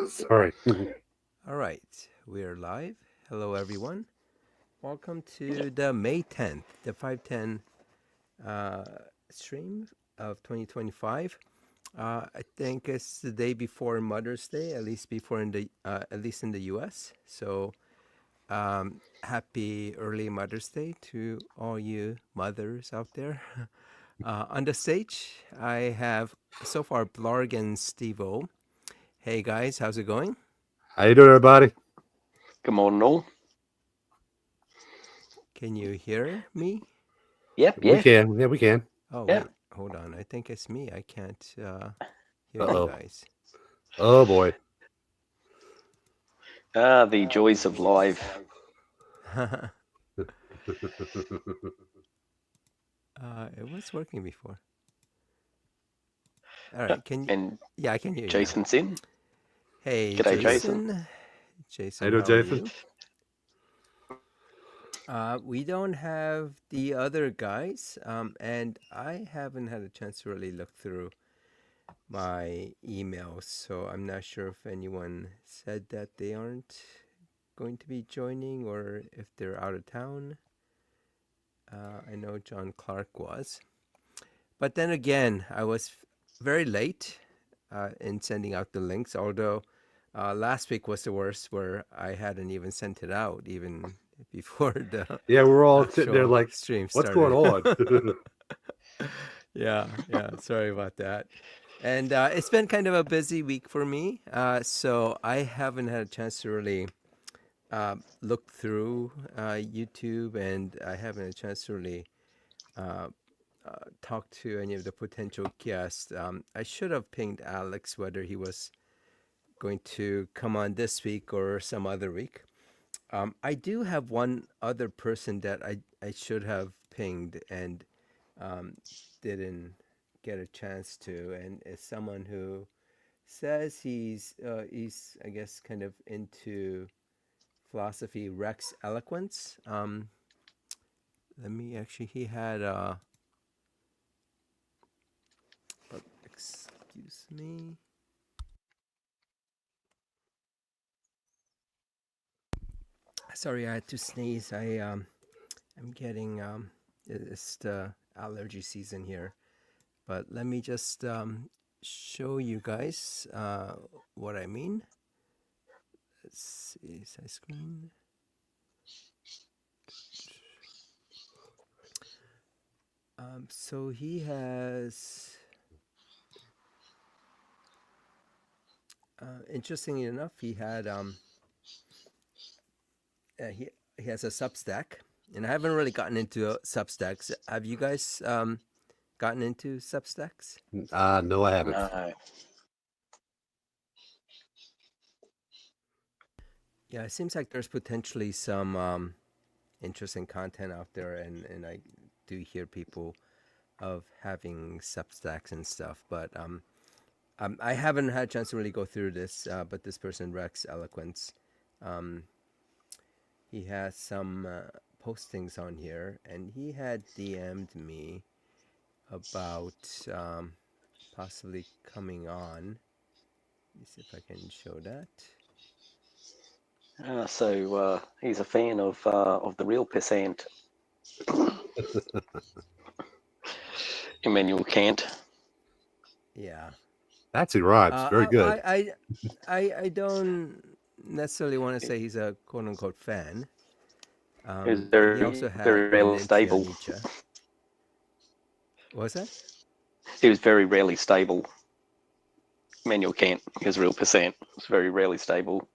Sorry. All right, we're live. Hello, everyone. Welcome to the May 10th, the 510 uh, stream of 2025. I think it's the day before Mother's Day, at least in the U.S. So, happy early Mother's Day to all you mothers out there. On the stage, I have so far Blarg and Steve-O. Hey guys, how's it going? How you doing, everybody? Good morning, all. Can you hear me? Yep, We yeah, can. Yeah, we can. Oh, yeah. wait, hold on. I think it's me. I can't hear you Uh-oh. guys. Oh, boy. The joys of live. It was working before. All Uh, right, And yeah, I can hear you now. Jason's in. Hey, G'day, Jason. Jason. How you Jason, doing, how are Jason? you? We don't have the other guys, and I haven't had a chance to really look through my emails, so I'm not sure if anyone said that they aren't going to be joining or if they're out of town. I know John Clark was. But then again, I was very late in sending out the links, although last week was the worst where I hadn't even sent it out, even before the Yeah, we're all sitting there actual like, stream what's going started. on? Yeah, sorry about that. And it's been kind of a busy week for me, so I haven't had a chance to really look through YouTube, and I haven't had a chance to really uh, talk to any of the potential guests. I should have pinged Alex whether he was going to come on this week or some other week. I do have one other person that I should have pinged and um, didn't get a chance to, and it's someone who says he's I guess kind of into philosophy. Rex Eloquence. Let me actually. He had excuse me. Sorry, I had to sneeze. I'm getting it's the allergy season here. But let me just show you guys what I mean. Let's see, size screen. So he has, interestingly enough, he had he has a Substack, and I haven't really gotten into Substacks. Have you guys gotten into Substacks? No, I haven't. No. Yeah, it seems like there's potentially some interesting content out there, and I do hear people of having Substacks and stuff, but I haven't had a chance to really go through this. But this person, Rex Eloquence, um, he has some postings on here, and he had DM'd me about possibly coming on. Let me see if I can show that. So he's a fan of the real pissant, Immanuel Kant. Yeah. That's in rhymes. Very Uh, good. I, I don't necessarily want to say he's a quote unquote fan. He was He also very, had very been rarely into stable. Nietzsche. What was that? He was very rarely stable. Immanuel Kant, his real pissant, was very rarely stable.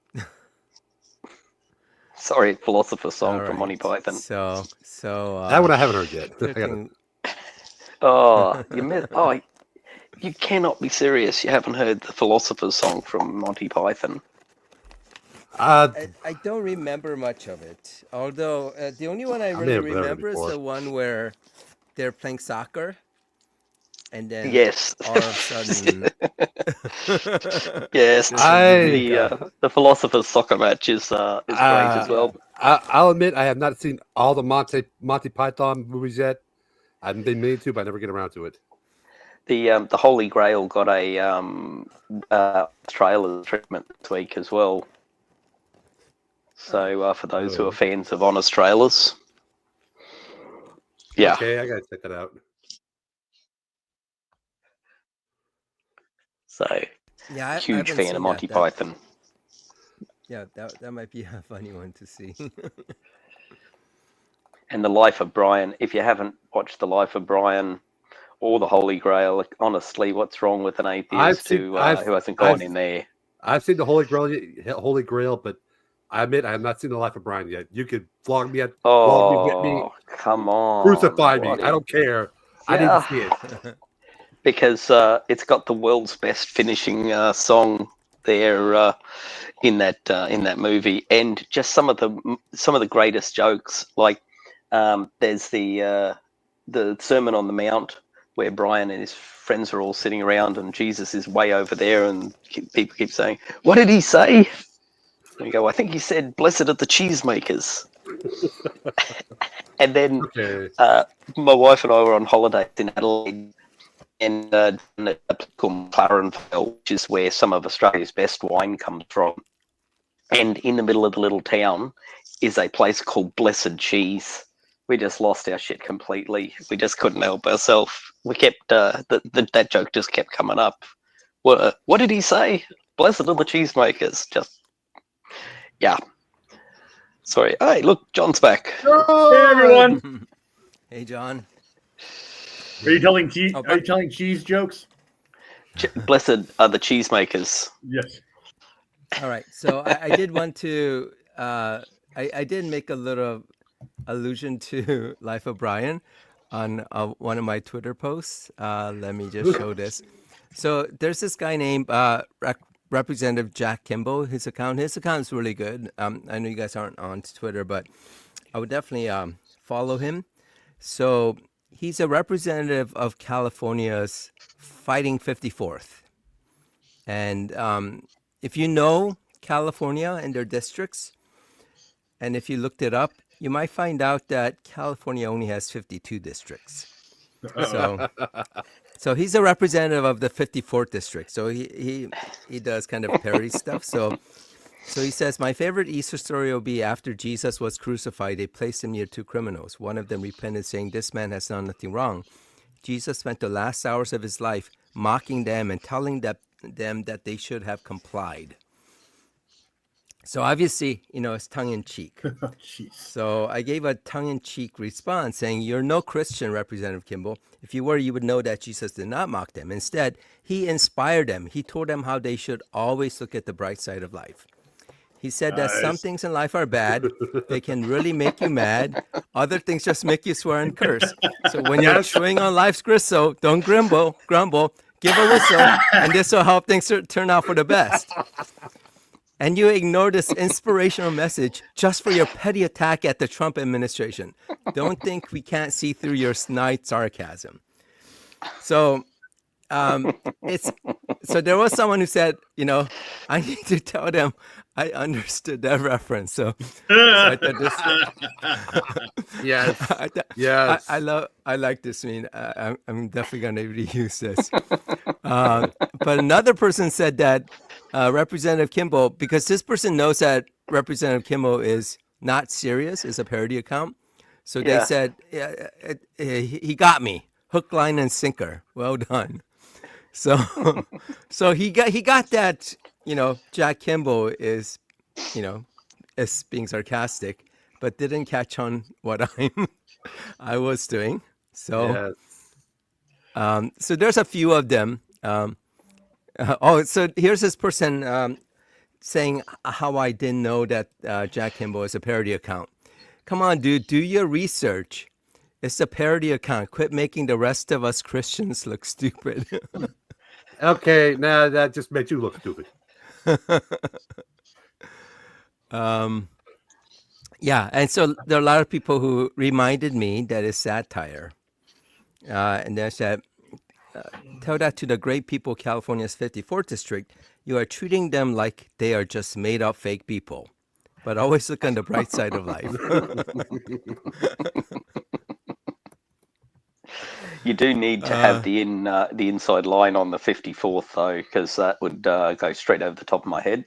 Sorry, Philosopher's All Song from Monty right. Python. So That one I haven't heard yet. I gotta. interesting. Oh, you cannot be serious. You haven't heard the Philosopher's Song from Monty Python. Uh, I don't remember much of it. Although the only one I I may really have heard it remember is before. the one where they're playing soccer, and then Yes. all of a sudden Yes, there's a I, eureka. the Philosopher's Soccer match is great as Yeah. well. I'll admit I have not seen all the Monty Python movies yet. I've been meaning to, but I never get around to it. The Holy Grail got a trailer treatment this week as well. So for those who are fans of Honest Trailers, yeah. Okay, I gotta check that out. So Yeah, huge haven't fan seen of Monty that. Python. Yeah, that might be a funny one to see. And The Life of Brian. If you haven't watched The Life of Brian or The Holy Grail, like, honestly, what's wrong with an atheist who hasn't gone in there? I've seen the Holy Grail, but I admit I have not seen the Life of Brian yet. You could flog me, whip me, Come on, crucify me. I don't care. I need to see it. Because it's got the world's best finishing song there in that movie, and just some of the greatest jokes. Like there's the Sermon on the Mount where Brian and his friends are all sitting around, and Jesus is way over there, and people keep saying, "What did he say?" And you go, "I think he said, 'Blessed are the cheesemakers.'" And then my wife and I were on holidays in Adelaide, and a place called McLaren Vale, which is where some of Australia's best wine comes from. And in the middle of the little town is a place called Blessed Cheese. We just lost our shit completely. We just couldn't help ourselves. We kept that joke just kept coming up. What did he say? Blessed are the cheesemakers. Just yeah. Sorry. Hey, look, John's back. Hey everyone. Hey, John. Are you telling cheese jokes? Blessed are the cheesemakers. Yes. All right. So I did want to. I did make a little allusion to Life of Brian on one of my Twitter posts. Let me just show this. So there's this guy named Representative Jack Kimball. His account is really good. I know you guys aren't on Twitter, but I would definitely follow him. So he's a representative of California's Fighting 54th. And if you know California and their districts, and if you looked it up, you might find out that California only has 52 districts. So he's a representative of the 54th district. So he does kind of parody stuff. So he says, my favorite Easter story will be after Jesus was crucified, they placed him near two criminals. One of them repented, saying, this man has done nothing wrong. Jesus spent the last hours of his life mocking them and telling them that they should have complied. So obviously, it's tongue-in-cheek. So I gave a tongue-in-cheek response saying, you're no Christian, Representative Kimball. If you were, you would know that Jesus did not mock them. Instead, he inspired them. He told them how they should always look at the bright side of life. He said that some things in life are bad. They can really make you mad. Other things just make you swear and curse. So when you're chewing on life's gristle, don't grumble, give a whistle, and this will help things turn out for the best. And you ignore this inspirational message just for your petty attack at the Trump administration. Don't think we can't see through your snide sarcasm. So there was someone who said, I need to tell them I understood that reference. So I thought this. Yes. I like this meme. I'm definitely going to reuse this. But another person said that Representative Kimball, because this person knows that Representative Kimball is not serious, is a parody account. So they said, he got me, hook, line, and sinker. Well done. So he got that, Jack Kimball is being sarcastic, but didn't catch on what I was doing. So, so there's a few of them. So here's this person saying how I didn't know that Jack Kimball is a parody account. Come on, dude, do your research. It's a parody account. Quit making the rest of us Christians look stupid. Okay, now that just makes you look stupid. Yeah, and so there are a lot of people who reminded me that it's satire. And they said, tell that to the great people of California's 54th district. You are treating them like they are just made up fake people. But always look on the bright side of life. You do need to have the inside line on the 54th though, because that would go straight over the top of my head.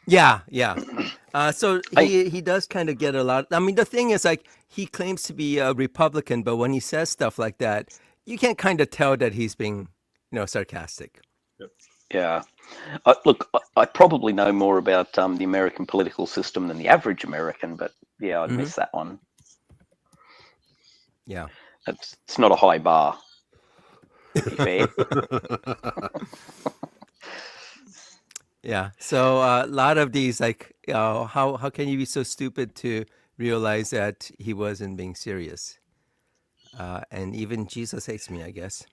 Yeah. So he does kind of get a lot. I mean, the thing is, like, he claims to be a Republican, but when he says stuff like that, you can kind of tell that he's being, sarcastic. Yeah. Look, I probably know more about the American political system than the average American, but yeah, I'd miss that one. Yeah. It's not a high bar. To be fair. Yeah. So a lot of these, like, how can you be so stupid to realize that he wasn't being serious? And even Jesus hates me, I guess.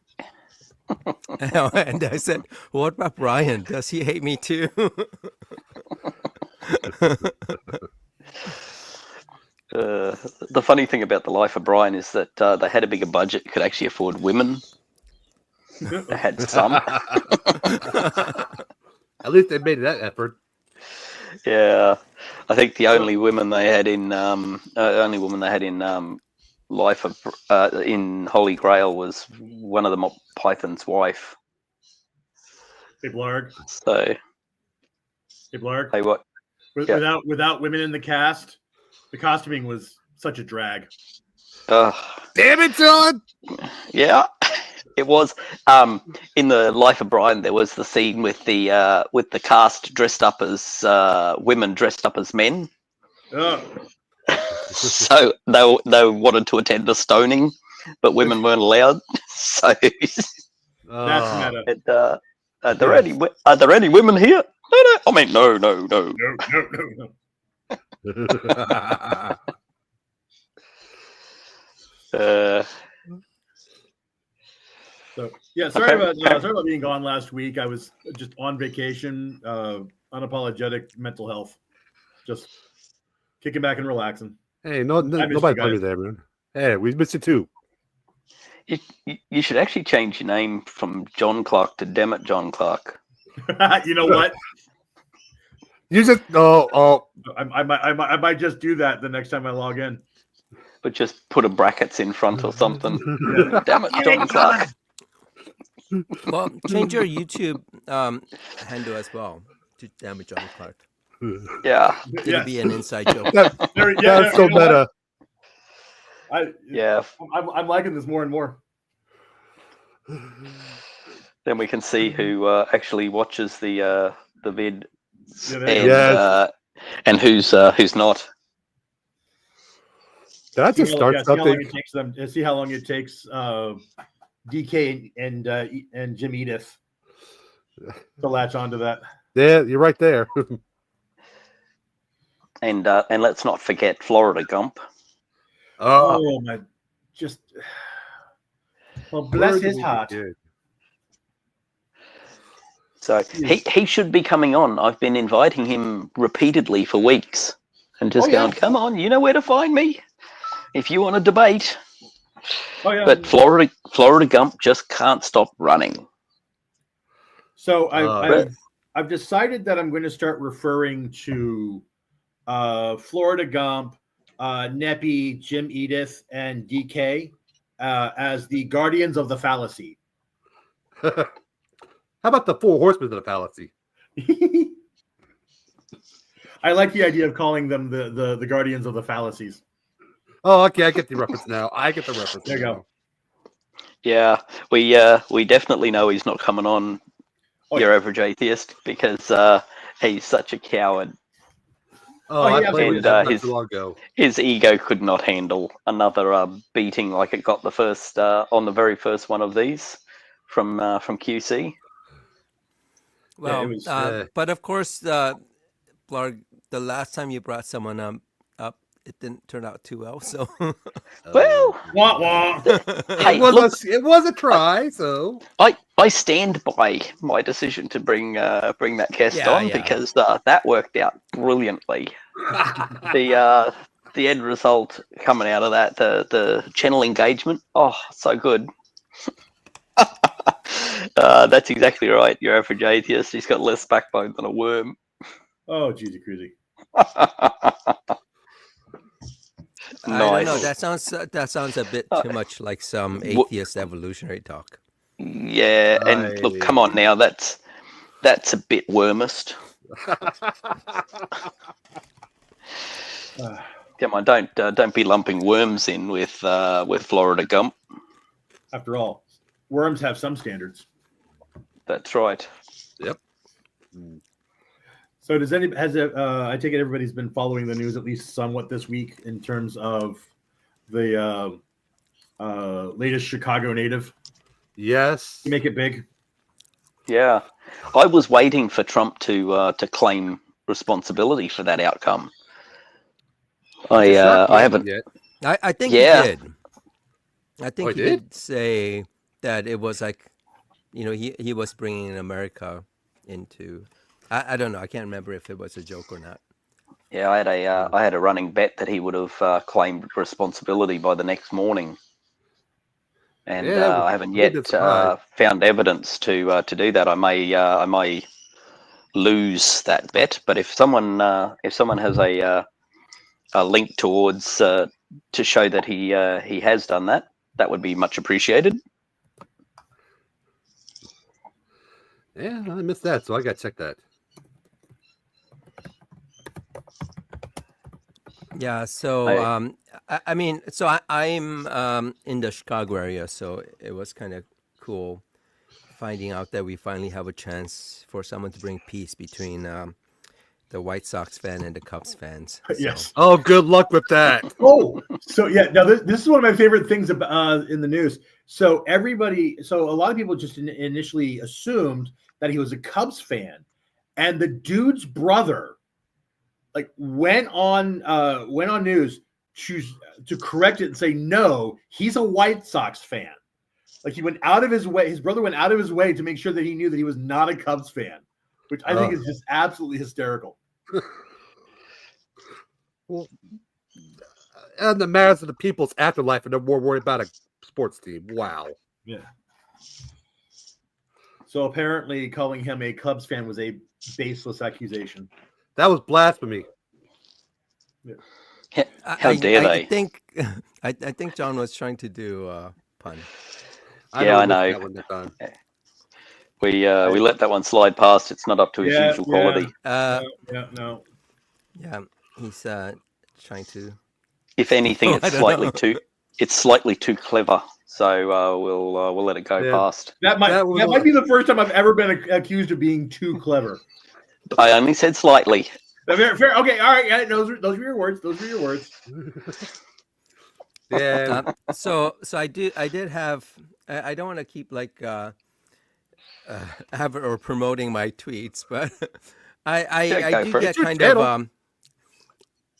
And I said, what about Brian? Does he hate me too? The funny thing about The Life of Brian is that they had a bigger budget, could actually afford women. They had some. At least they made that effort. Yeah, I think the only woman they had in Life of in Holy Grail was one of the Python's wife. Hey, Blarg. So, Hey, Blarg. hey, what? Without women in the cast, the costuming was such a drag. Damn it, John! Yeah, it was. In the Life of Brian, there was the scene with the cast dressed up as women dressed up as men. So they wanted to attend a stoning, but women weren't allowed. So that's meta. and, are there any women here? No. I mean, no. No. So yeah, sorry about being gone last week. I was just on vacation, unapologetic mental health, just kicking back and relaxing. Hey, nobody blame you there, man. Hey, we missed you too. You should actually change your name from John Clark to Dammit John Clark. You know what? You just I might just do that the next time I log in. But just put a brackets in front or something. Damn it, John Clark. Well, change your YouTube handle as well to Damn It, John Clark. Yeah. It'll be an inside joke. that's so meta. I'm liking this more and more. Then we can see who actually watches the vid, and who's not. Did I just start something? See how long it takes DK and Jim Edith to latch onto that. Yeah, you're right there. And let's not forget Florida Gump. Oh my! Well, bless his heart. So he should be coming on. I've been inviting him repeatedly for weeks, and just going, "Come on, you know where to find me if you want to debate." Oh yeah. But Florida Gump just can't stop running. So I've decided that I'm going to start referring to Florida Gump, Neppy, Jim Edith, and DK as the guardians of the fallacy. How about the four horsemen of the fallacy? I like the idea of calling them the guardians of the fallacies. Oh, okay, I get the reference now. There you go. Yeah, we definitely know he's not coming on Your Average Atheist because he's such a coward. I played with that not too long ago. His ego could not handle another beating like it got the first on the very first one of these from QC. Well, but of course, Blarg, the last time you brought someone up, it didn't turn out too well. So, well, hey, it was a try. So I stand by my decision to bring that guest on because that worked out brilliantly. The end result coming out of that, the channel engagement, so good. That's exactly right. Your average atheist, he's got less backbone than a worm. Oh, Jesus crazy. I don't know. Nice. That sounds a bit Uh, too much like some w- atheist evolutionary talk. Yeah, and look, come on now, that's a bit wormist. Come on, don't be lumping worms in with Florida Gump. After all, worms have some standards. That's right. Yep. So I take it everybody's been following the news at least somewhat this week in terms of the latest Chicago native. Yes. Make it big. Yeah, I was waiting for Trump to claim responsibility for that outcome. I haven't. Yet. I think Yeah. he did. I think Oh, he he did? did say that it was like, he was bringing America into. I don't know. I can't remember if it was a joke or not. Yeah, I had a running bet that he would have claimed responsibility by the next morning, and Yeah, I haven't we've been yet surprised. found evidence to do that. I may lose that bet, but if someone has a link towards to show that he has done that, that would be much appreciated. Yeah, I missed that, so I got to check that. Yeah. So I mean, so I'm in the Chicago area, so it was kind of cool finding out that we finally have a chance for someone to bring peace between the White Sox fan and the Cubs fans. So. Yes. Oh, good luck with that. Oh, so yeah. Now this is one of my favorite things about in the news. So a lot of people just initially assumed that he was a Cubs fan, and the dude's brother, like, went on news to correct it and say no, he's a White Sox fan. Like, he went out of his way. His brother went out of his way to make sure that he knew that he was not a Cubs fan, which I think is just absolutely hysterical. Well, and the matters of the people's afterlife, and they're more worried about a sports team. Wow. Yeah. So apparently, calling him a Cubs fan was a baseless accusation. That was blasphemy. Yeah. How dare they? I think John was trying to do a pun. Yeah, I know. That one that time. We let that one slide past. It's not up to his usual quality. No. Yeah, he's trying to. If anything, it's slightly too clever. So we'll let it go past. That might be the first time I've ever been accused of being too clever. I only said slightly. Fair. Okay, all right. Yeah, those were your words. Those were your words. Yeah. So I did have. I don't want to keep promoting my tweets, but I do get kind of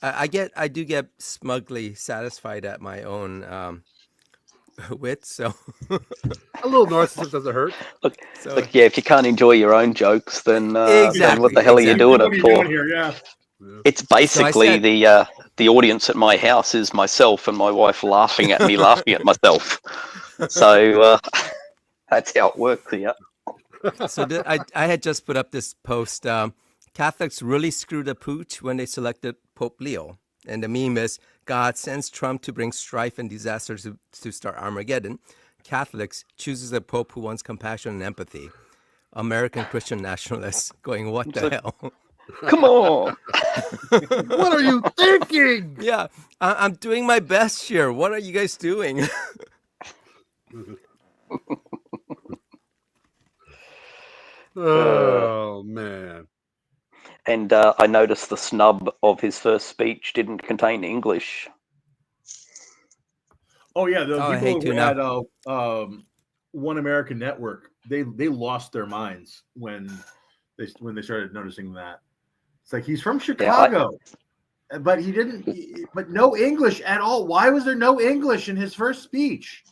I do get smugly satisfied at my own wit. So a little narcissism doesn't hurt. Look, yeah. If you can't enjoy your own jokes, then what the hell are you doing it for? Yeah. It's basically the audience at my house is myself and my wife laughing at me, laughing at myself. So that's how it works here. So I had just put up this post. Catholics really screwed the pooch when they selected Pope Leo. And the meme is, God sends Trump to bring strife and disaster to start Armageddon. Catholics chooses a pope who wants compassion and empathy. American Christian nationalists going, what the hell? Come on. What are you thinking? Yeah, I'm doing my best here. What are you guys doing? Oh, man. And I noticed the snub of his first speech didn't contain English. Oh yeah, the people who had One American Network, they lost their minds when they started noticing that. It's like, he's from Chicago, but he didn't. But no English at all. Why was there no English in his first speech?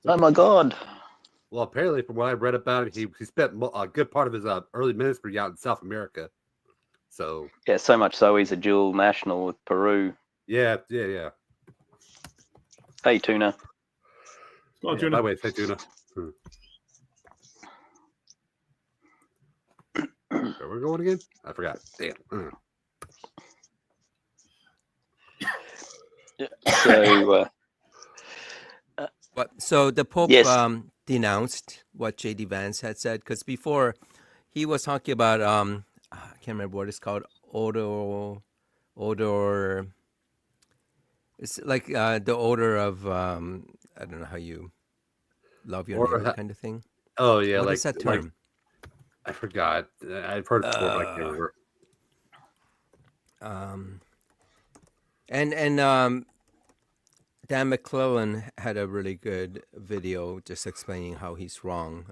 Oh my God. Well, apparently, from what I read about him, he spent a good part of his early ministry out in South America. So yeah, so much so he's a dual national with Peru. Yeah. Hey, Tuna. Oh, Tuna. By the way, hey, Tuna. Where we going again? I forgot. Damn. So So the Pope yes, denounced what J.D. Vance had said, because before he was talking about I can't remember what it's called, odor. It's like the odor of I don't know how you love your Or neighbor kind of thing. oh yeah, What is that term? I forgot. I've heard it before, but I can't remember. And Dan McClellan had a really good video just explaining how he's wrong.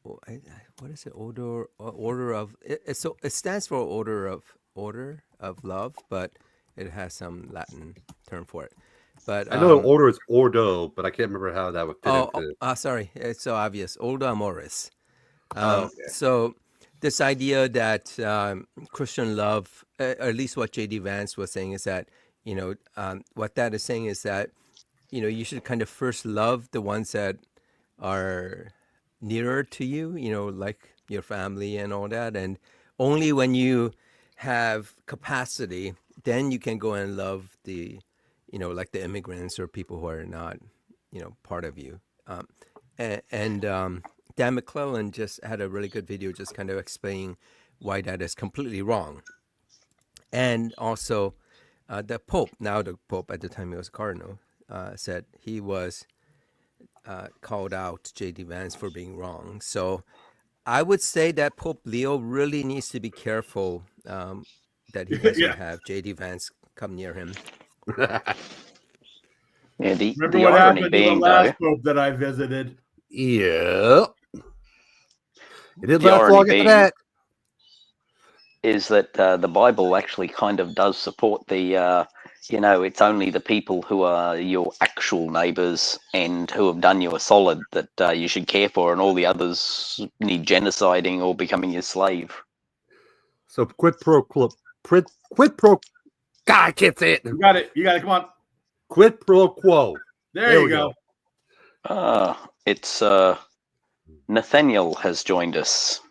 What is it? Order of so it stands for order of love, but it has some Latin term for it. But I know the order is Ordo, but I can't remember how that would fit into. Sorry, it's so obvious. Ordo Amoris. Okay. So this idea that Christian love, at least what J.D. Vance was saying, is that what that is saying is that you should kind of first love the ones that are nearer to you, like your family and all that, and only when you have capacity, then you can go and love the, like the immigrants or people who are not, part of you. And Dan McClellan just had a really good video just kind of explaining why that is completely wrong. And also the Pope, now the Pope, at the time he was a cardinal, said he was called out J.D. Vance for being wrong. So I would say that Pope Leo really needs to be careful that he doesn't have J.D. Vance come near him. Yeah, Remember the what irony happened to the being, last though, Pope that I visited? Yeah. It didn't the last irony long after being that. is that the Bible actually kind of does support the, it's only the people who are your actual neighbors and who have done you a solid that you should care for, and all the others need genociding or becoming your slave. So quid pro quo. God, I can't say it. You got it. Come on. Quid pro quo. There you go. It's Nathaniel has joined us.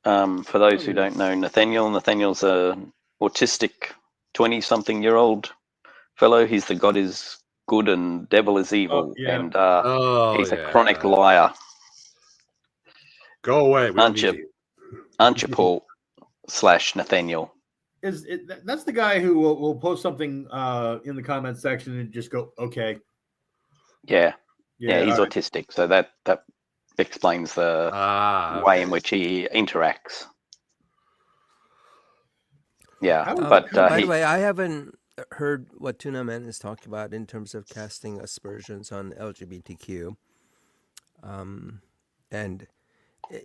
For those who don't know Nathaniel's a autistic 20-something-year-old fellow. He's the God is good and devil is evil, and he's a chronic liar. Go away. Aren't you, Paul / Nathaniel? That's the guy who will post something in the comment section and just go, okay. Yeah, he's autistic, so that explains the way in which he interacts. Yeah, but by the way, I haven't heard what Tuna Man is talking about in terms of casting aspersions on LGBTQ. And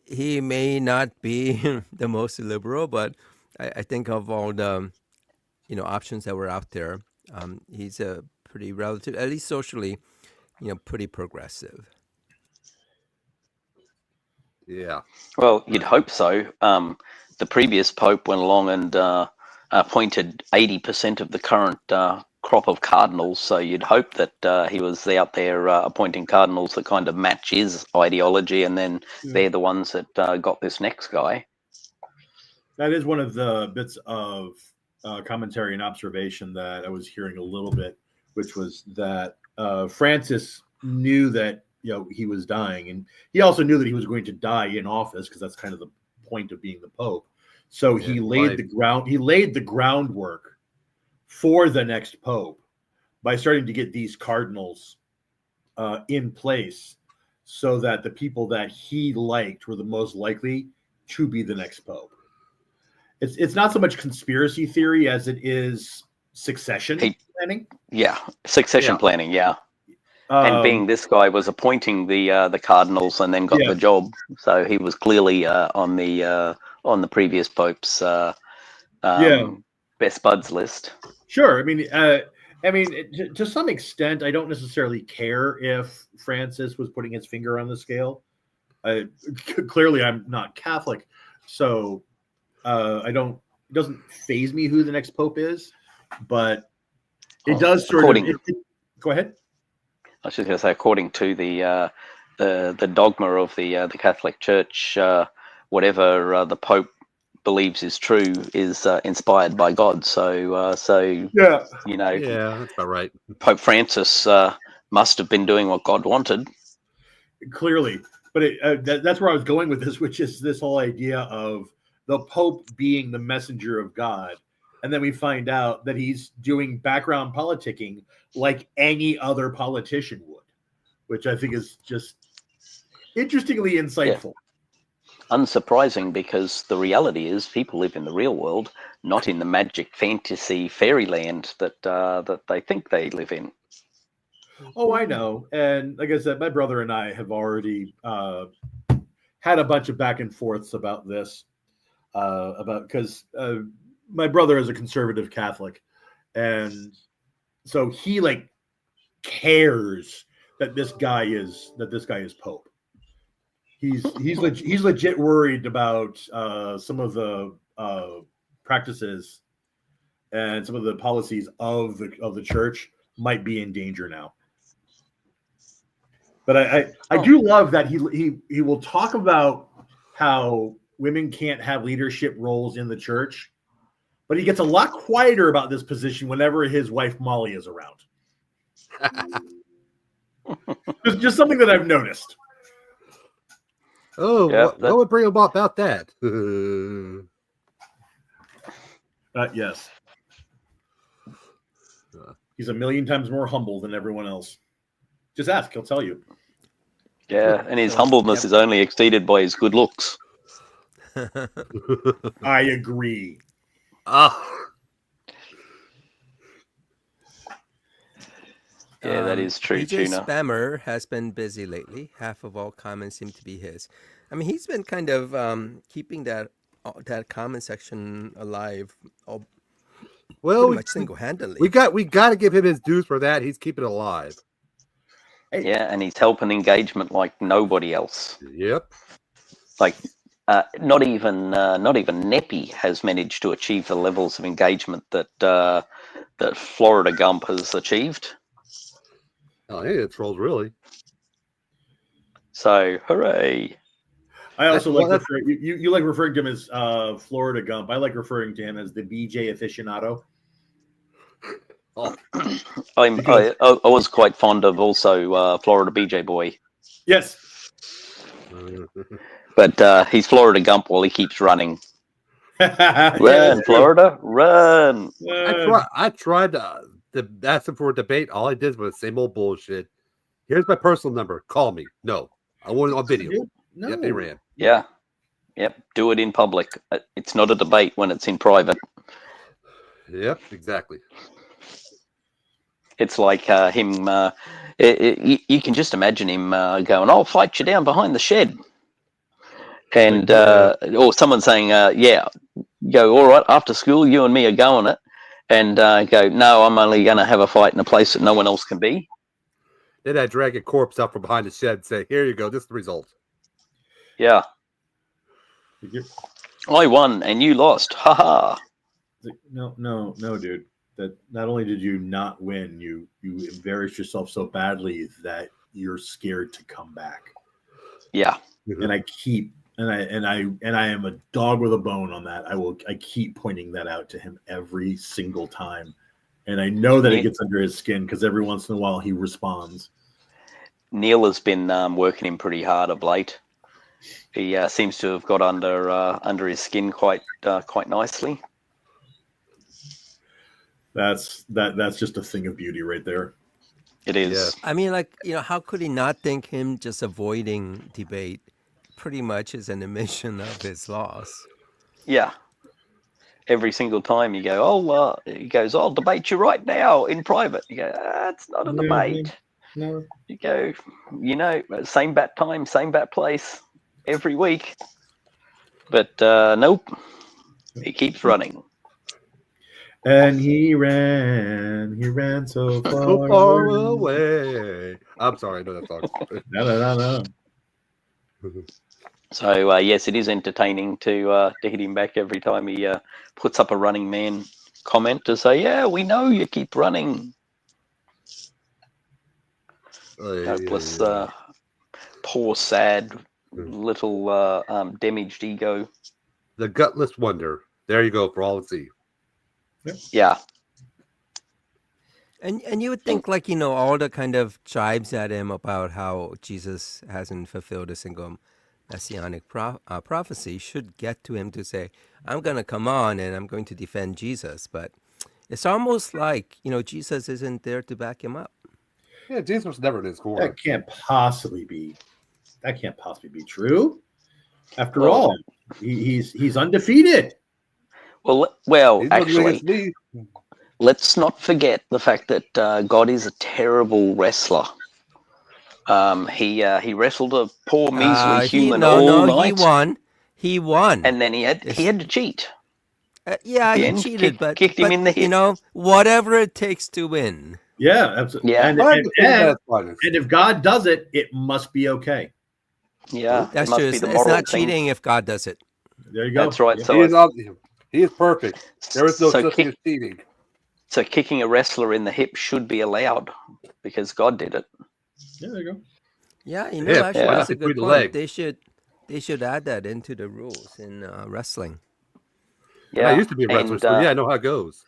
he may not be the most liberal, but I think of all the options that were out there, he's a pretty relative, at least socially, pretty progressive. Yeah. Well, you'd hope so. The previous Pope went along and appointed 80% of the current crop of cardinals. So you'd hope that he was out there appointing cardinals that kind of match his ideology, and then they're the ones that got this next guy. That is one of the bits of commentary and observation that I was hearing a little bit, which was that Francis knew that he was dying, and he also knew that he was going to die in office, because that's kind of the point of being the Pope. So he laid the groundwork for the next Pope by starting to get these cardinals in place, so that the people that he liked were the most likely to be the next Pope. It's not so much conspiracy theory as it is succession planning. Yeah, succession planning. Yeah. And being this guy was appointing the cardinals and then got the job, so he was clearly on the previous Pope's best buds list. Sure, I mean, to some extent, I don't necessarily care if Francis was putting his finger on the scale. Clearly, I'm not Catholic, so it doesn't faze me who the next Pope is, but it does sort of. Go ahead. I was just going to say, according to the dogma of the Catholic Church, whatever the Pope believes is true is inspired by God. So Yeah, you know, Yeah, that's about right. Pope Francis must have been doing what God wanted. clearly. But that's where I was going with this, which is this whole idea of the Pope being the messenger of God. And then we find out that he's doing background politicking like any other politician would, which I think is just interestingly insightful. Unsurprising, because the reality is people live in the real world, not in the magic fantasy fairyland that they think they live in. Oh, I know. And like I said, my brother and I have already had a bunch of back and forths about this, because my brother is a conservative Catholic, and so he like cares that this guy is Pope. He's legit worried about some of the practices and some of the policies of the church might be in danger now. But I do love that he will talk about how women can't have leadership roles in the church, but he gets a lot quieter about this position whenever his wife Molly is around. just something that I've noticed. Oh, Yeah, what would bring about that? Yes. He's a million times more humble than everyone else. Just ask, he'll tell you. Yeah, and his humbleness is only exceeded by his good looks. I agree. Yeah, that is true, BJ Tuna. Spammer has been busy lately. Half of all comments seem to be his. I mean, he's been kind of keeping that comment section alive. Pretty much single-handedly. We got to give him his dues for that. He's keeping it alive. Yeah, and he's helping engagement like nobody else. Yep. Like not even Neppy has managed to achieve the levels of engagement that Florida Gump has achieved. Oh, hey, it trolls really. So, hooray! I also like referring you like referring to him as Florida Gump. I like referring to him as the BJ aficionado. Oh. I was quite fond of also Florida BJ Boy. Yes. But he's Florida Gump while he keeps running. Run, Florida, run! I tried to ask him for a debate. All I did was the same old bullshit. Here's my personal number. Call me. No, I want it on video. No. Yep, they ran. Yeah. Yep. Do it in public. It's not a debate when it's in private. Yep, exactly. It's like him. You can just imagine him going, "I'll fight you down behind the shed," and or someone saying, "Yeah, go all right after school. You and me are going it," and go, "No, I'm only going to have a fight in a place that no one else can be." Then I drag a corpse out from behind the shed and say, "Here you go. This is the result." Yeah. I won and you lost. Ha ha. No, dude. That not only did you not win, you embarrassed yourself so badly that you're scared to come back. Yeah. And I am a dog with a bone on that. I keep pointing that out to him every single time. And I know that it gets under his skin because every once in a while he responds. Neil has been working him pretty hard of late. He seems to have got under his skin quite nicely. That's just a thing of beauty right there. It is. Yeah. I mean, like, how could he not think him just avoiding debate pretty much is an admission of his loss? Yeah. Every single time you go, he goes, "I'll debate you right now in private." You go, "It's not a debate." No. You go, same bat time, same bat place every week. But nope, he keeps running. And he ran so far away. I'm sorry, I know that song. No. So yes, it is entertaining to hit him back every time he puts up a Running Man comment to say, "Yeah, we know you keep running." Hopeless, poor, sad, little damaged ego. The gutless wonder. There you go for all to see. Yeah. And you would think, like, all the kind of jibes at him about how Jesus hasn't fulfilled a single messianic prophecy should get to him to say, I'm going to come on and I'm going to defend Jesus. But it's almost like, Jesus isn't there to back him up. Yeah, Jesus was never in his corner. That can't possibly be true. After Well- all, he's undefeated. Well, He's not actually, against me. let's not forget the fact that God is a terrible wrestler. He wrestled a poor measly human all night, He won. and then he had to cheat. Yeah, the he end, cheated, but kicked him in the hip. Whatever it takes to win. Yeah, absolutely. Yeah. And if God does it, it must be okay. Yeah, it That's must true. be It's the moral not thing. cheating if God does it. There you go. That's right. Yeah. So He is perfect. There is no so such thing as cheating. So kicking a wrestler in the hip should be allowed because God did it. Yeah, there you go. Yeah, Yeah, actually, why that's not a good free the point. leg? They should add that into the rules in wrestling. And I used to be a wrestler, and, so yeah, I know how it goes.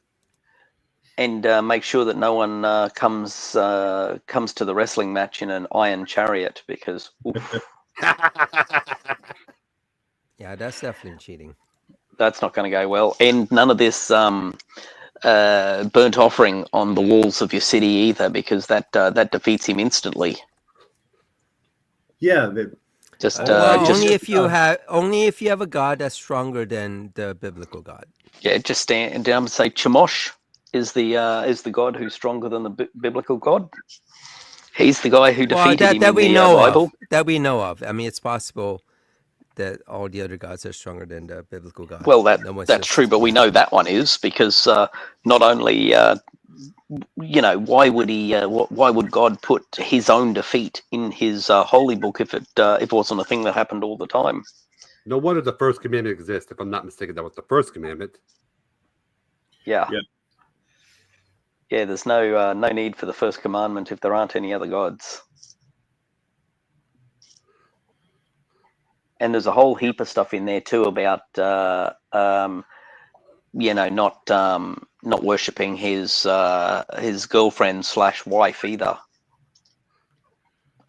and make sure that no one comes to the wrestling match in an iron chariot because oof, Yeah, that's definitely cheating. that's not going to go well. And none of this burnt offering on the walls of your city either, because that defeats him instantly. Yeah, Only if you have a god that's stronger than the biblical God. Yeah, just stand down and say Chemosh is the god who's stronger than the biblical God. He's the guy who defeated him in the Bible. That we know of. I mean, it's possible that all the other gods are stronger than the biblical God. Well, that's true, but we know that one is because not only why would God put his own defeat in his holy book if it wasn't a thing that happened all the time? No wonder the first commandment exists. If I'm not mistaken, that was the first commandment. Yeah. There's no need for the first commandment if there aren't any other gods. And there's a whole heap of stuff in there too about not worshipping his girlfriend / wife either.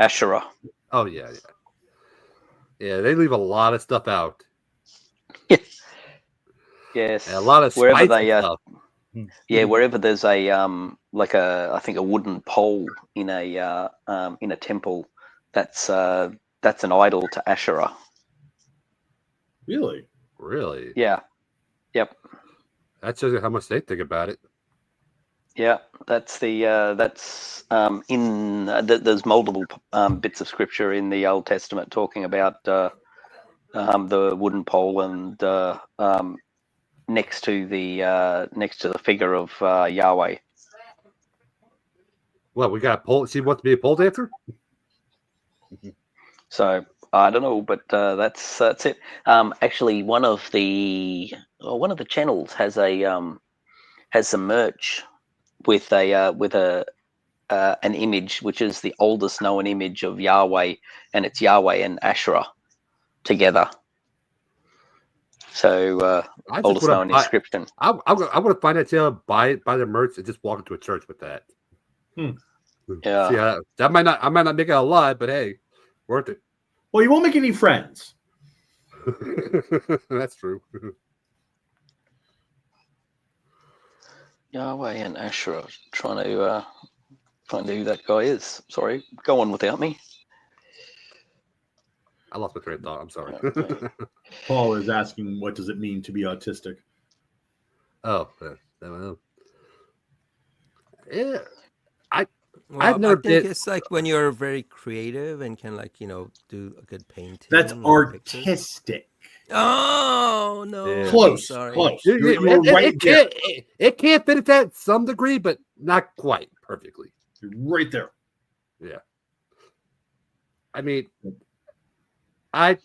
Asherah. Oh yeah. Yeah, they leave a lot of stuff out. Yes. And a lot of wherever spicy stuff. Yeah, wherever there's a I think a wooden pole in a temple, that's an idol to Asherah. Really? Really? Yeah. Yep. That shows you how much they think about it. Yeah, that's there's multiple bits of scripture in the Old Testament talking about the wooden pole and next to the figure of Yahweh. Well, we got a pole. She wants to be a pole dancer. So I don't know, but that's it. Actually, one of the channels has some merch with an image which is the oldest known image of Yahweh, and it's Yahweh and Asherah together. So oldest known inscription. I want to find that channel, buy the merch, and just walk into a church with that. Yeah, See, I might not make it alive, but hey, worth it. Well, you won't make any friends. That's true. Yahweh and Asherah. Trying to find who that guy is. Sorry, go on without me. I lost my train of thought. I'm sorry. Okay. Paul is asking, what does it mean to be autistic? Oh, yeah. Well, never I think been- it's like when you're very creative and can do a good painting. That's or pictures. artistic. Oh no! Yeah. Close, Sorry. close. It can't fit at that some degree, but not quite perfectly. You're right there. Yeah. I mean, I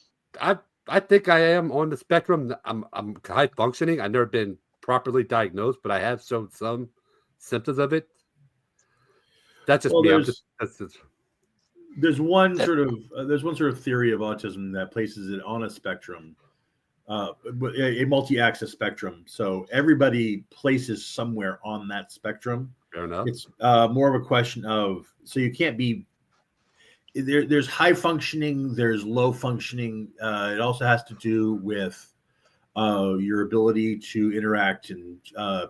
think I am on the spectrum. I'm high functioning. I've never been properly diagnosed, but I have shown some symptoms of it. That's just me. There's one sort of theory of autism that places it on a spectrum, a multi-axis spectrum. So everybody places somewhere on that spectrum. Fair enough. It's more of a question of, so you can't be there. There's high functioning, there's low functioning. It also has to do with your ability to interact and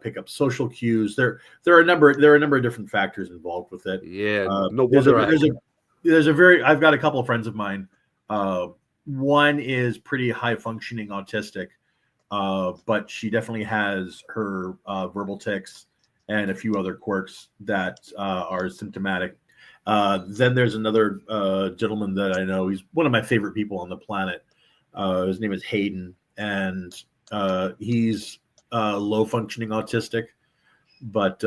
pick up social cues. There are a number of different factors involved with it. Yeah, no There's a, wonder. there's a very I've got a couple of friends of mine. One is pretty high functioning autistic, but she definitely has her verbal tics and a few other quirks that are symptomatic. Then there's another gentleman that I know. He's one of my favorite people on the planet. His name is Hayden, and he's low functioning autistic, but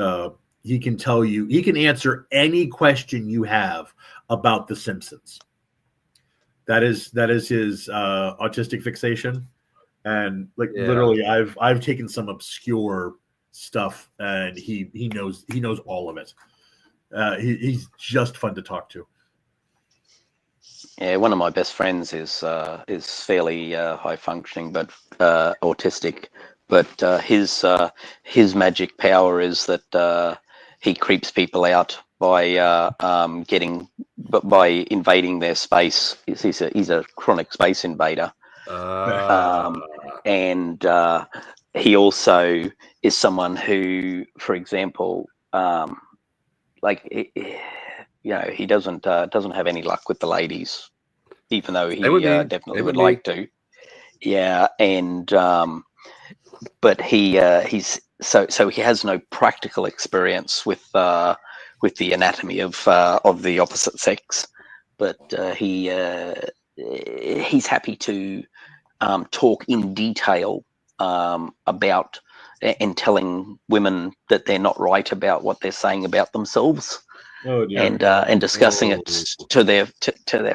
he can answer any question you have about The Simpsons. That is his autistic fixation, and literally, I've taken some obscure stuff, and he knows all of it. He's just fun to talk to. Yeah, one of my best friends is fairly high functioning, but autistic. But his magic power is that he creeps people out by by invading their space. He's a chronic space invader, and he also is someone who, for example, he doesn't have any luck with the ladies, even though he definitely would like to. Yeah, and but he's so he has no practical experience with the anatomy of the opposite sex, but he's happy to talk in detail about and telling women that they're not right about what they're saying about themselves. Oh, and discussing it to their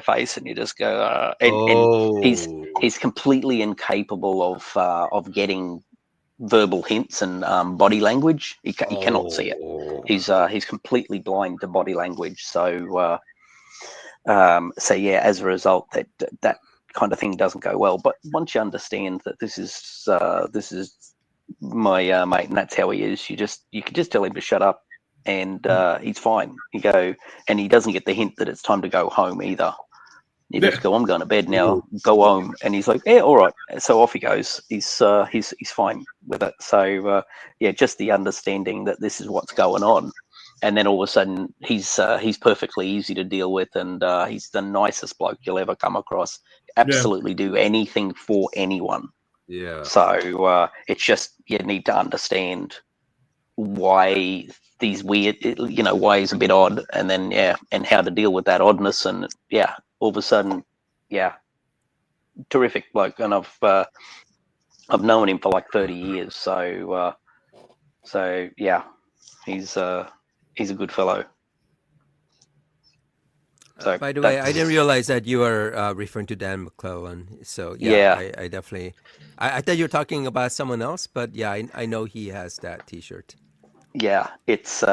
face, and you just go, and he's completely incapable of getting verbal hints and body language. He cannot see it. He's completely blind to body language. So yeah, as a result, that kind of thing doesn't go well. But once you understand that this is my mate, and that's how he is, you can just tell him to shut up, and he's fine. You go, and he doesn't get the hint that it's time to go home either. You just go, I'm going to bed now, go home. And he's like, yeah, all right. So off he goes. He's fine with it. So yeah, just the understanding that this is what's going on. And then all of a sudden he's perfectly easy to deal with, and he's the nicest bloke you'll ever come across. Absolutely do anything for anyone. Yeah. So it's just, you need to understand why these weird, why he's a bit odd, and then and how to deal with that oddness, and all of a sudden, terrific bloke. And I've known him for like 30 years, so he's a good fellow. So by the way, I didn't realize that you were referring to Dan McClellan. So I definitely, I thought you were talking about someone else, but I know he has that T-shirt. Yeah, it's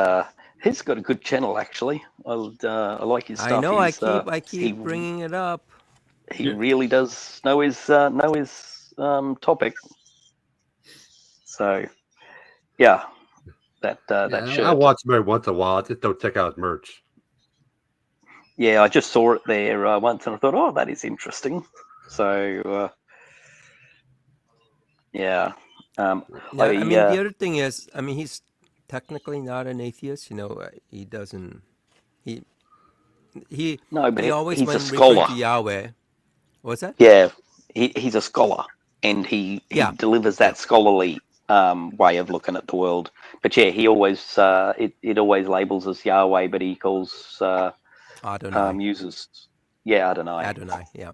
he's got a good channel actually. I like his stuff. I know. I keep bringing it up. He really does know his topic. So that shirt. I watch him every once in a while. I just don't check out his merch. Yeah, I just saw it there once, and I thought, oh, that is interesting. So I mean, the other thing is, I mean, he's technically not an atheist. He doesn't. He always, he's when a scholar. referring to Yahweh. What's that? Yeah, he's a scholar, and he delivers that scholarly way of looking at the world. But he always it always labels as Yahweh, but he calls Adonai. uses Adonai. Adonai, yeah.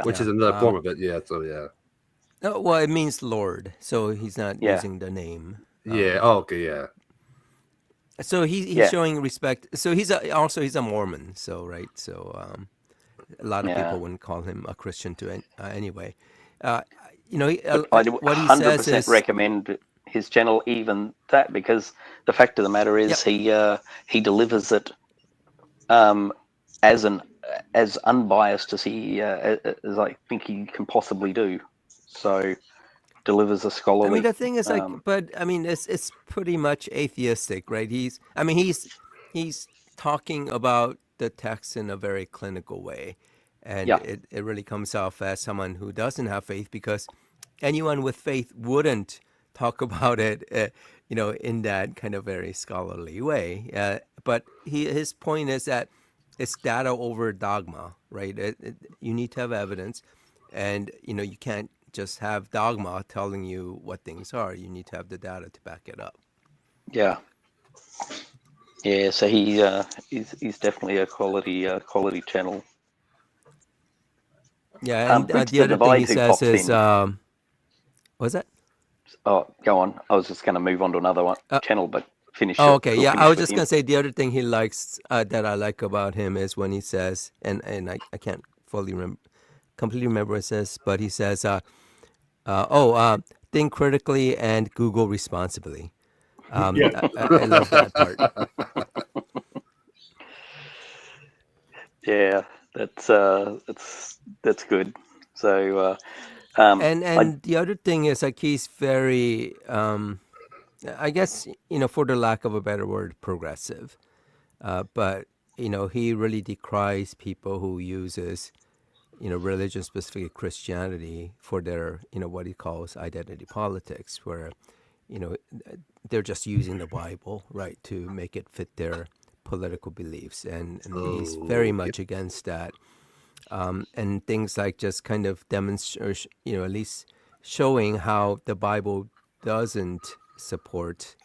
Which is another form of it. Yeah. So yeah. Oh, well, it means Lord, so he's not using the name. Okay. Yeah. So he's showing respect. So he's a Mormon. So right. So a lot of people wouldn't call him a Christian anyway. I what he 100% says is, recommend his channel, even that, because the fact of the matter is he delivers it as unbiased as I think he can possibly do. So delivers a I scholarly. mean, the thing is, like, um, but I mean, it's pretty much atheistic, right? He's talking about the text in a very clinical way, and yeah, it really comes off as someone who doesn't have faith, because anyone with faith wouldn't talk about it, in that kind of very scholarly way. But his point is that it's data over dogma, right? You need to have evidence, and you can't just have dogma telling you what things are. You need to have the data to back it up. yeah, yeah. So he's definitely a quality channel. Yeah, and Bridge the the other thing Divide he who says pops is, in. what's that? Oh, go on. I was just going to move on to another one channel, but finish Oh, it. okay. We'll Yeah, I finish was with just him. gonna say the other thing he likes, that I like about him, is when he says, and I can't completely remember what it says, but he says, think critically and Google responsibly. Yeah. I love that part. Yeah, that's good. So And I the other thing is, like, he's very, I guess, for the lack of a better word, progressive. But he really decries people who uses religion, specifically Christianity, for their what he calls identity politics, where you know they're just using the Bible, right, to make it fit their political beliefs, and he's very Okay. much against that. And things like just kind of demonstrate, at least showing how the Bible doesn't support,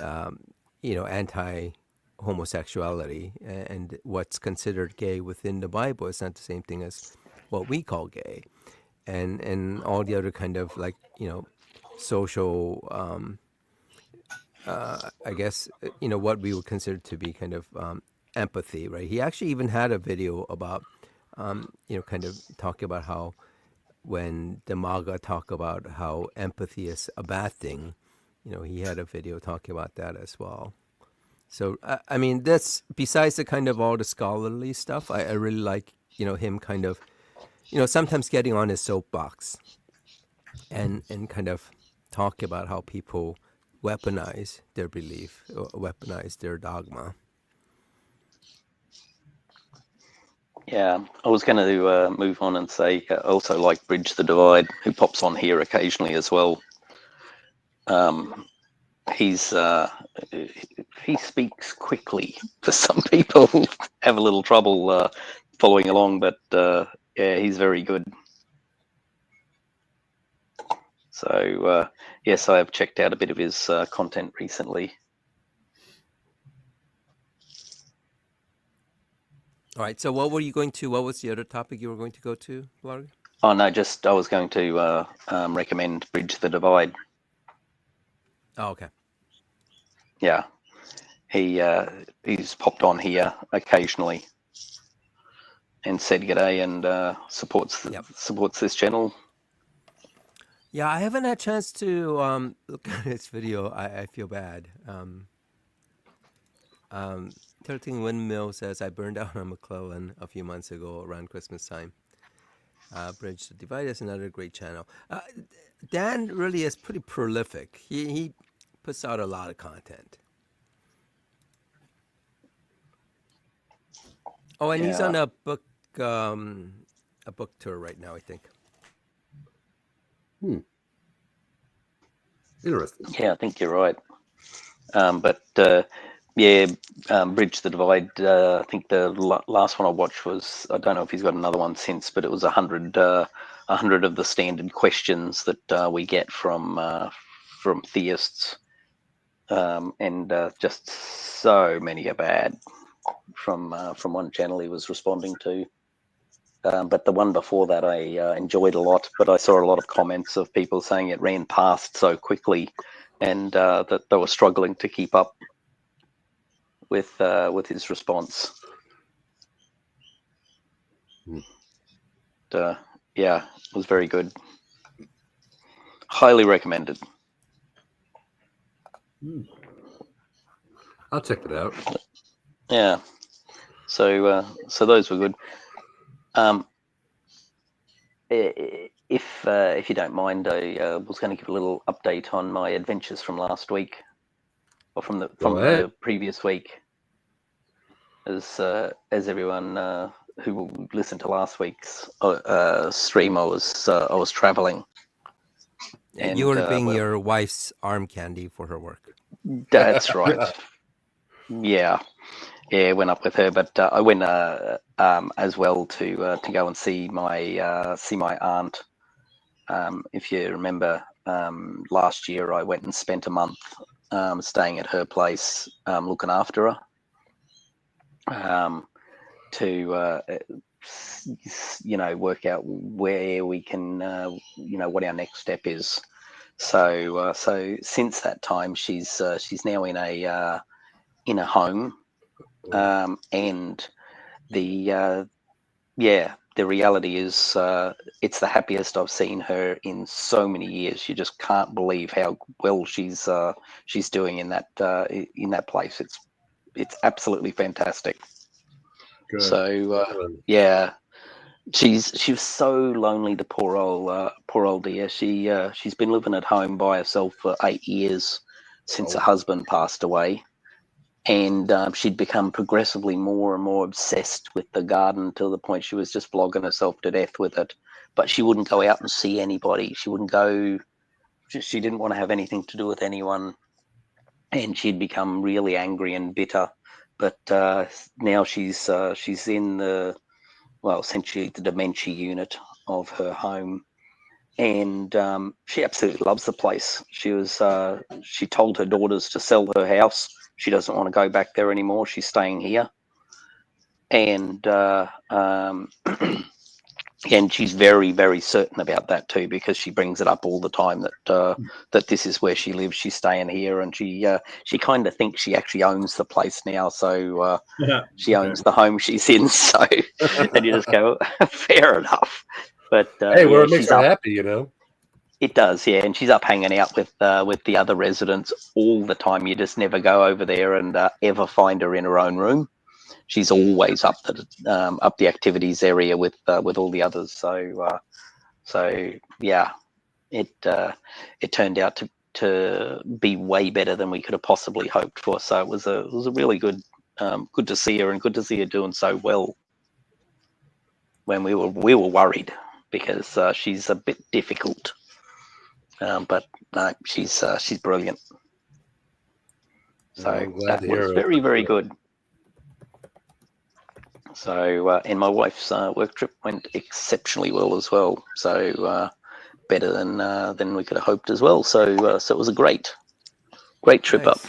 anti homosexuality, and what's considered gay within the Bible is not the same thing as what we call gay, and all the other kind of, like, social, I guess, what we would consider to be kind of, empathy, right? He actually even had a video about, kind of talking about how when the MAGA talk about how empathy is a bad thing, he had a video talking about that as well. So I mean, that's besides the kind of all the scholarly stuff. I really like him kind of sometimes getting on his soapbox and kind of talk about how people weaponize their belief, or weaponize their dogma. Yeah, I was going to move on and say I also like Bridge the Divide, who pops on here occasionally as well. He's he speaks quickly. For some people, have a little trouble following along, but yeah, he's very good. So yes, I have checked out a bit of his content recently. All right. So what was the other topic you were going to go to, Larry? Oh no, just I was going to recommend Bridge the Divide. Oh, okay. Yeah, he's popped on here occasionally and said g'day, and supports this channel. Yeah, I haven't had a chance to look at his video. I feel bad. 13 Windmill says, I burned down on McClellan a few months ago around Christmas time. Bridge the Divide is another great channel. Dan really is pretty prolific. He puts out a lot of content. Oh, and he's on a book tour right now, I think. Interesting. Yeah, I think you're right. But yeah, Bridge the Divide. I think the last one I watched was, I don't know if he's got another one since, but it was 100 of the standard questions that we get from theists, and just so many are bad from one channel he was responding to. But the one before that I enjoyed a lot, but I saw a lot of comments of people saying it ran past so quickly, and that they were struggling to keep up with his response. Yeah, it was very good. Highly recommended. I'll check it out. Yeah. So those were good. if you don't mind, I was going to give a little update on my adventures from last week, or from the previous week. As everyone who listened to last week's stream, I was traveling. And you were being your wife's arm candy for her work. That's right. Yeah, went up with her, but I went as well to go and see my aunt. If you remember, last year I went and spent a month staying at her place, looking after her, to work out where we can, what our next step is. So since that time, she's now in a home, and the reality is it's the happiest I've seen her in so many years. You just can't believe how well she's doing in that place. It's absolutely fantastic. Good. So she was so lonely, the poor old dear. She's been living at home by herself for 8 years since her husband passed away, and she'd become progressively more and more obsessed with the garden, to the point she was just flogging herself to death with it. But she wouldn't go out and see anybody. She wouldn't go. She didn't want to have anything to do with anyone, and she'd become really angry and bitter. But now she's in essentially the dementia unit of her home, and she absolutely loves the place. She told her daughters to sell her house. She doesn't want to go back there anymore. She's staying here, and and she's very, very certain about that too, because she brings it up all the time that this is where she lives. She's staying here, and she kind of thinks she actually owns the place now. So she owns the home she's in. So, and you just go, fair enough. But hey, well, it makes her happy, It does, yeah. And she's up hanging out with the other residents all the time. You just never go over there and ever find her in her own room. She's always up the activities area with all the others. So yeah, it turned out to be way better than we could have possibly hoped for. So it was a really good to see her, and good to see her doing so well. When we were worried, because she's a bit difficult, but no, she's brilliant. So that was very, very good. So, and my wife's work trip went exceptionally well as well. So, better than we could have hoped as well. So it was a great trip up.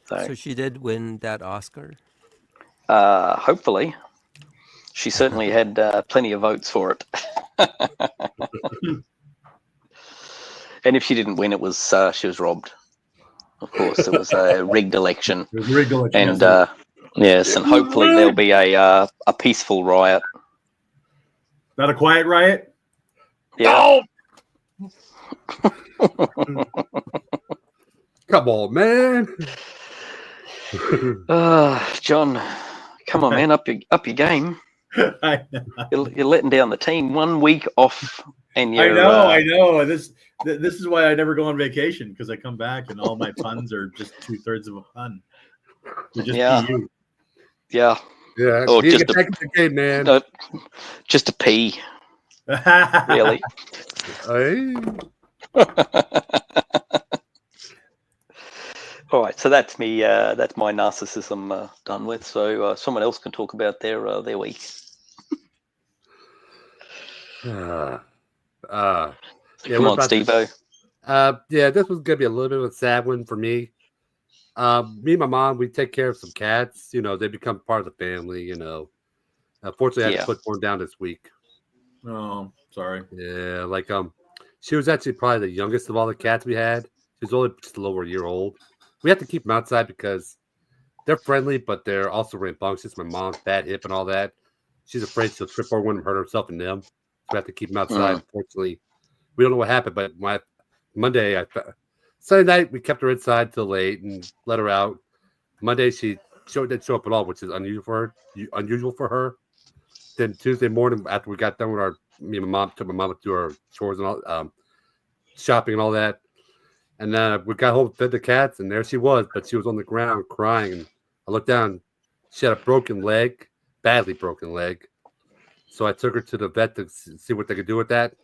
So she did win that Oscar? Hopefully. She certainly had plenty of votes for it. And if she didn't win, it was she was robbed. Of course, it was a rigged election. It was a rigged election. And yes, and hopefully there'll be a peaceful riot. Not a quiet riot? Yeah. Oh! Come on, man. John, come on, man, up your game. I know. You're letting down the team. 1 week off, and you're. I know. This is why I never go on vacation, because I come back and all my puns are just 2/3 of a pun. They're just PU. Yeah. Yeah. Or just just a game, man. Just a P. Really. Hey. All right, so that's me. That's my narcissism done with. So someone else can talk about their week. Yeah, Come on, Steve-O. Yeah, this was gonna be a little bit of a sad one for me. Me and my mom, we take care of some cats. They become part of the family. Unfortunately, I had to put one down this week. Oh, sorry. Yeah, she was actually probably the youngest of all the cats we had. She was only just a little over a year old. We have to keep them outside because they're friendly, but they're also rambunctious. My mom's fat, hip, and all that. She's afraid she'll trip over one and hurt herself and them. So we have to keep them outside. Unfortunately, we don't know what happened, but Sunday night, we kept her inside till late and let her out. Monday, she didn't show up at all, which is unusual for her. Then Tuesday morning, after we got done with our me and my mom took my mom to do her chores and all, shopping and all that. And then we got home, fed the cats, and there she was, but she was on the ground crying. And I looked down, she had a broken leg, badly broken leg. So I took her to the vet to see what they could do with that.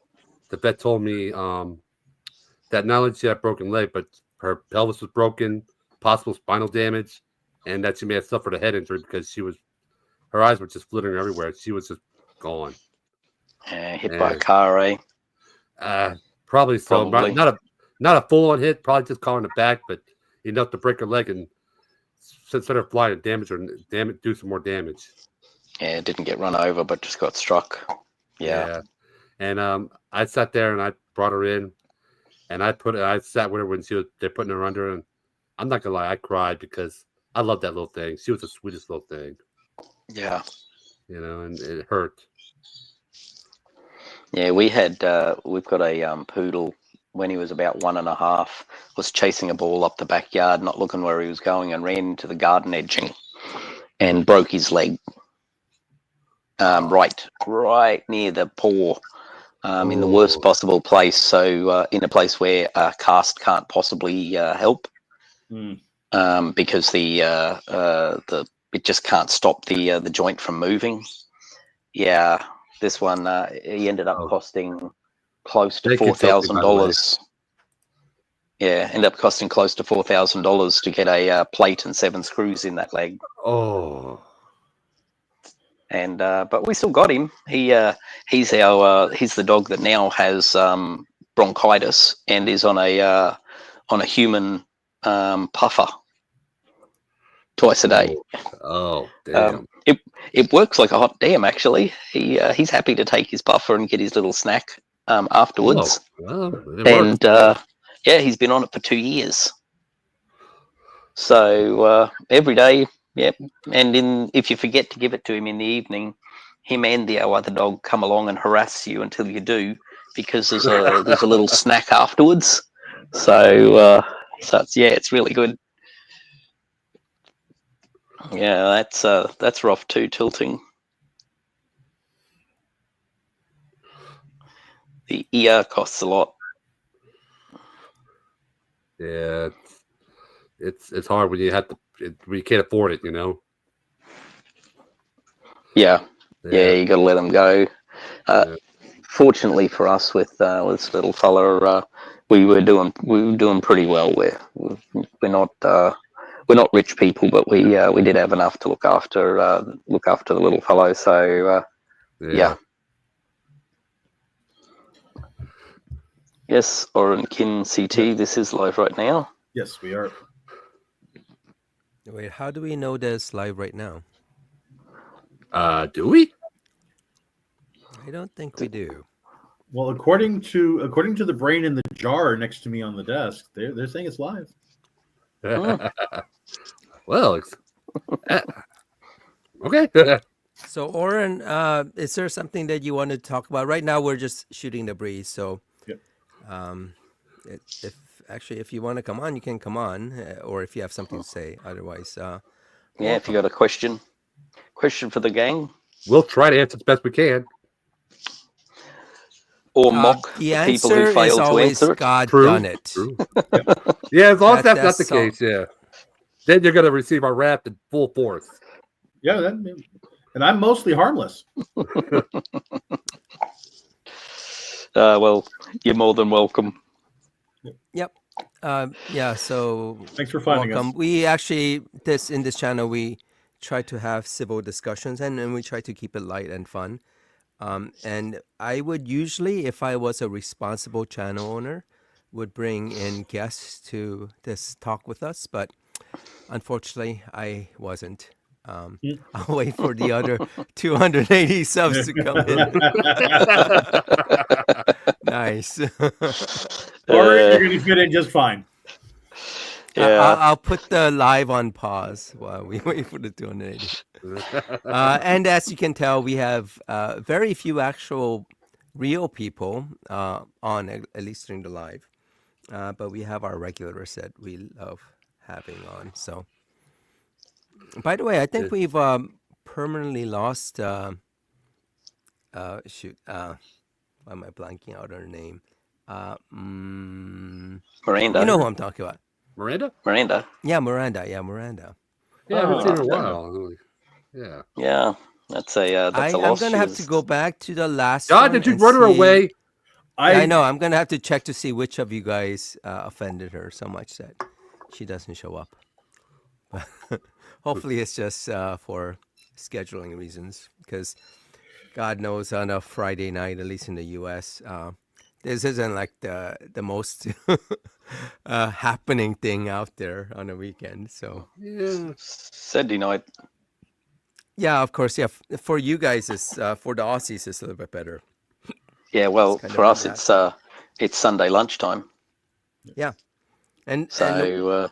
The vet told me that not only did she had a broken leg, but her pelvis was broken, possible spinal damage, and that she may have suffered a head injury because her eyes were just flittering everywhere. She was just gone. Hit by a car, eh? Probably so. Probably. Not a full on hit, probably just caught in the back, but enough to break her leg and instead of flying, do some more damage. Yeah, didn't get run over, but just got struck. Yeah. And I sat there and I brought her in, and I sat with her when they're putting her under, and I'm not gonna lie, I cried because I love that little thing. She was the sweetest little thing. Yeah. And it hurt. Yeah, we've got a poodle. When he was about 1.5, was chasing a ball up the backyard, not looking where he was going, and ran into the garden edging and broke his leg. Right near the paw, in the worst possible place. So in a place where a cast can't possibly help, because it just can't stop the joint from moving. Yeah, this one he ended up costing close to $4,000. Yeah, ended up costing close to $4,000 to get a plate and 7 screws in that leg. Oh. And but we still got him. He's the dog that now has bronchitis and is on a human puffer twice a day. Oh, damn. It works like a hot damn. Actually, he's happy to take his puffer and get his little snack afterwards. And he's been on it for 2 years. So every day. Yep, and if you forget to give it to him in the evening, him and the other dog come along and harass you until you do, because there's a little snack afterwards. So it's really good. Yeah, that's rough too. Tilting. The ER costs a lot. Yeah, it's hard when you when you can't afford it, Yeah, you got to let them go. Fortunately for us, with this little fella, we were doing pretty well. We're not rich people, but we did have enough to look after the little fellow. So yeah. Yes, Oren Kin CT. This is live right now. Yes, we are. Wait, how do we know that's live right now? Do we? I don't think we do. Well, according to the brain in the jar next to me on the desk, they're saying it's live. Well, okay. So, Oren, is there something that you want to talk about? Right now, we're just shooting the breeze. So, yep. If you want to come on, you can come on, or if you have something to say. Otherwise, if you got a question for the gang, we'll try to answer as best we can. Or mock the people who fail to answer it. God done it. True. Yeah, as long as that's not the case, yeah. Then you're going to receive our wrath in full force. Yeah, and I'm mostly harmless. Well, you're more than welcome. Yep. So thanks for finding us. We actually in this channel we try to have civil discussions and we try to keep it light and fun. And I would usually, if I was a responsible channel owner, would bring in guests to this talk with us, but unfortunately I wasn't. I'll wait for the other 280 subs to come in. Nice. Or you're going to fit in just fine. Yeah. I'll put the live on pause while we wait for the 280. And as you can tell, we have very few actual real people on, at least during the live. But we have our regulars that we love having on. So, by the way, I think we've permanently lost. Why am I blanking out on her name? Miranda. You know who I'm talking about. Miranda? Miranda. Yeah, Miranda. Yeah, Miranda. Yeah, I haven't seen her in a Oh, while. Yeah. Yeah, that's a I'm loss. gonna have to go back to the last God, one did you and run her see- away? Yeah, I know. I'm gonna have to check to see which of you guys offended her so much that she doesn't show up. Hopefully, it's just for scheduling reasons, because God knows on a Friday night, at least in the U.S., this isn't like the most happening thing out there on a weekend. So Yeah. Saturday night. yeah, of course, yeah. For you guys, it's for the Aussies, it's a little bit better. Yeah, well, kind for of us, it's Sunday lunchtime. Yeah, and So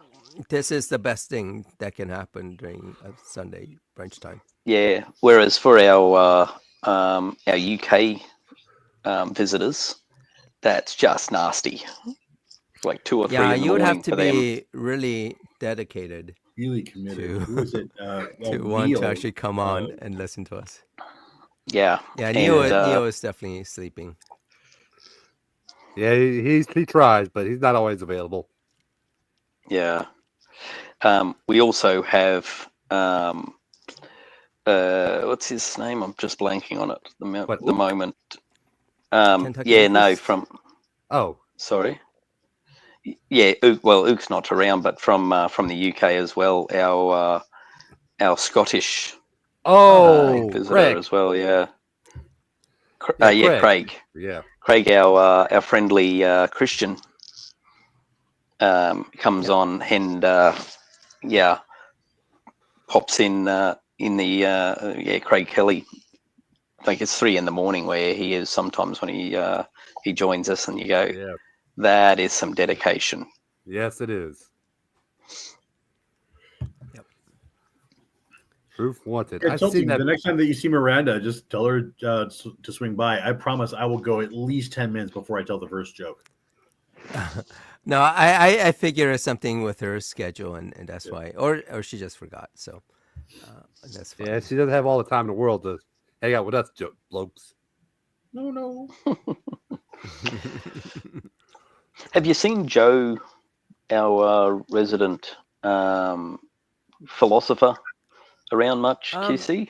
this is the best thing that can happen during Sunday brunch time. yeah. Whereas for our UK visitors, that's just nasty. Like 2 or 3 Yeah, in the you would morning have to for them. be really dedicated Really committed. to- Who was it? to want to actually come on and listen to us. Yeah. Yeah, And, Neo is definitely sleeping. Yeah, he tries, but he's not always available. Yeah. We also have what's his name? I'm just blanking on it at What, the Luke? moment. Kentucky Yeah, no, Memphis? from Oh, sorry. Yeah, Ook's not around, but from the UK as well. Our Scottish visitor Craig. as well. Yeah. Yeah, Craig. Yeah. Craig, our friendly Christian, comes on and pops in the Craig Kelly. I think it's 3 a.m. where he is sometimes when he joins us, and you go, Yeah. that is some dedication. Yes, it is. Yep. Proof wanted. I I've told seen you, that. the next time that you see Miranda, just tell her to swing by. I promise I will go at least 10 minutes before I tell the first joke. No, I figure it's something with her schedule, and that's why, or she just forgot. So that's fine. Yeah, she doesn't have all the time in the world to hang out with us, blokes. No. Have you seen Joe, our resident philosopher, around much, QC?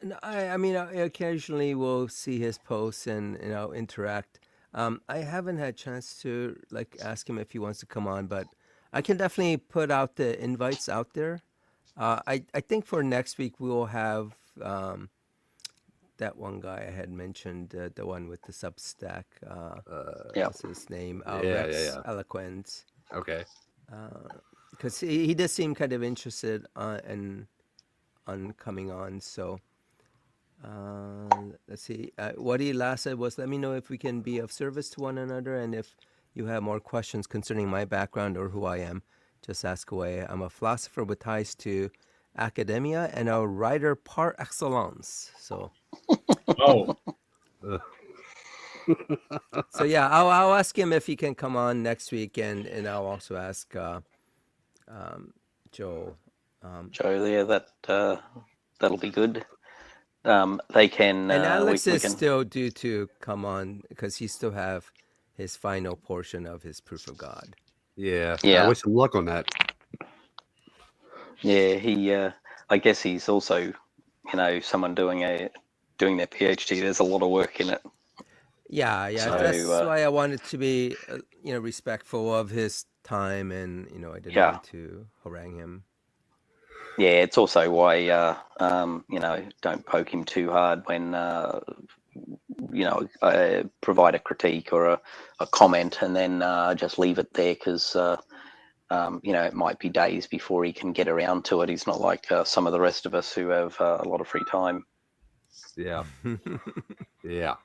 No, I mean, I occasionally will see his posts and interact. I haven't had a chance to ask him if he wants to come on, but I can definitely put out the invites out there. I think for next week we will have that one guy I had mentioned, the one with the Substack. What's his name? Rex Eloquence. Okay. Because he does seem kind of interested on coming on. So let's see. What he last said was, let me know if we can be of service to one another, and if you have more questions concerning my background or who I am, just ask away. I'm a philosopher with ties to academia and a writer par excellence. So Oh, so yeah, I'll ask him if he can come on next week, and I'll also ask Joe. Joe, yeah, that'll be good. They can. And Alex we is can. still due to come on because he still have his final portion of his proof of God. Yeah. Yeah. I wish him luck on that. Yeah, he. I guess he's also, someone doing their PhD. There's a lot of work in it. Yeah. So, That's why I wanted to be, respectful of his time, and I didn't want to harangue him. Yeah, it's also why don't poke him too hard when provide a critique or a comment, and then just leave it there, because it might be days before he can get around to it. He's not like some of the rest of us who have a lot of free time. Yeah. Yeah.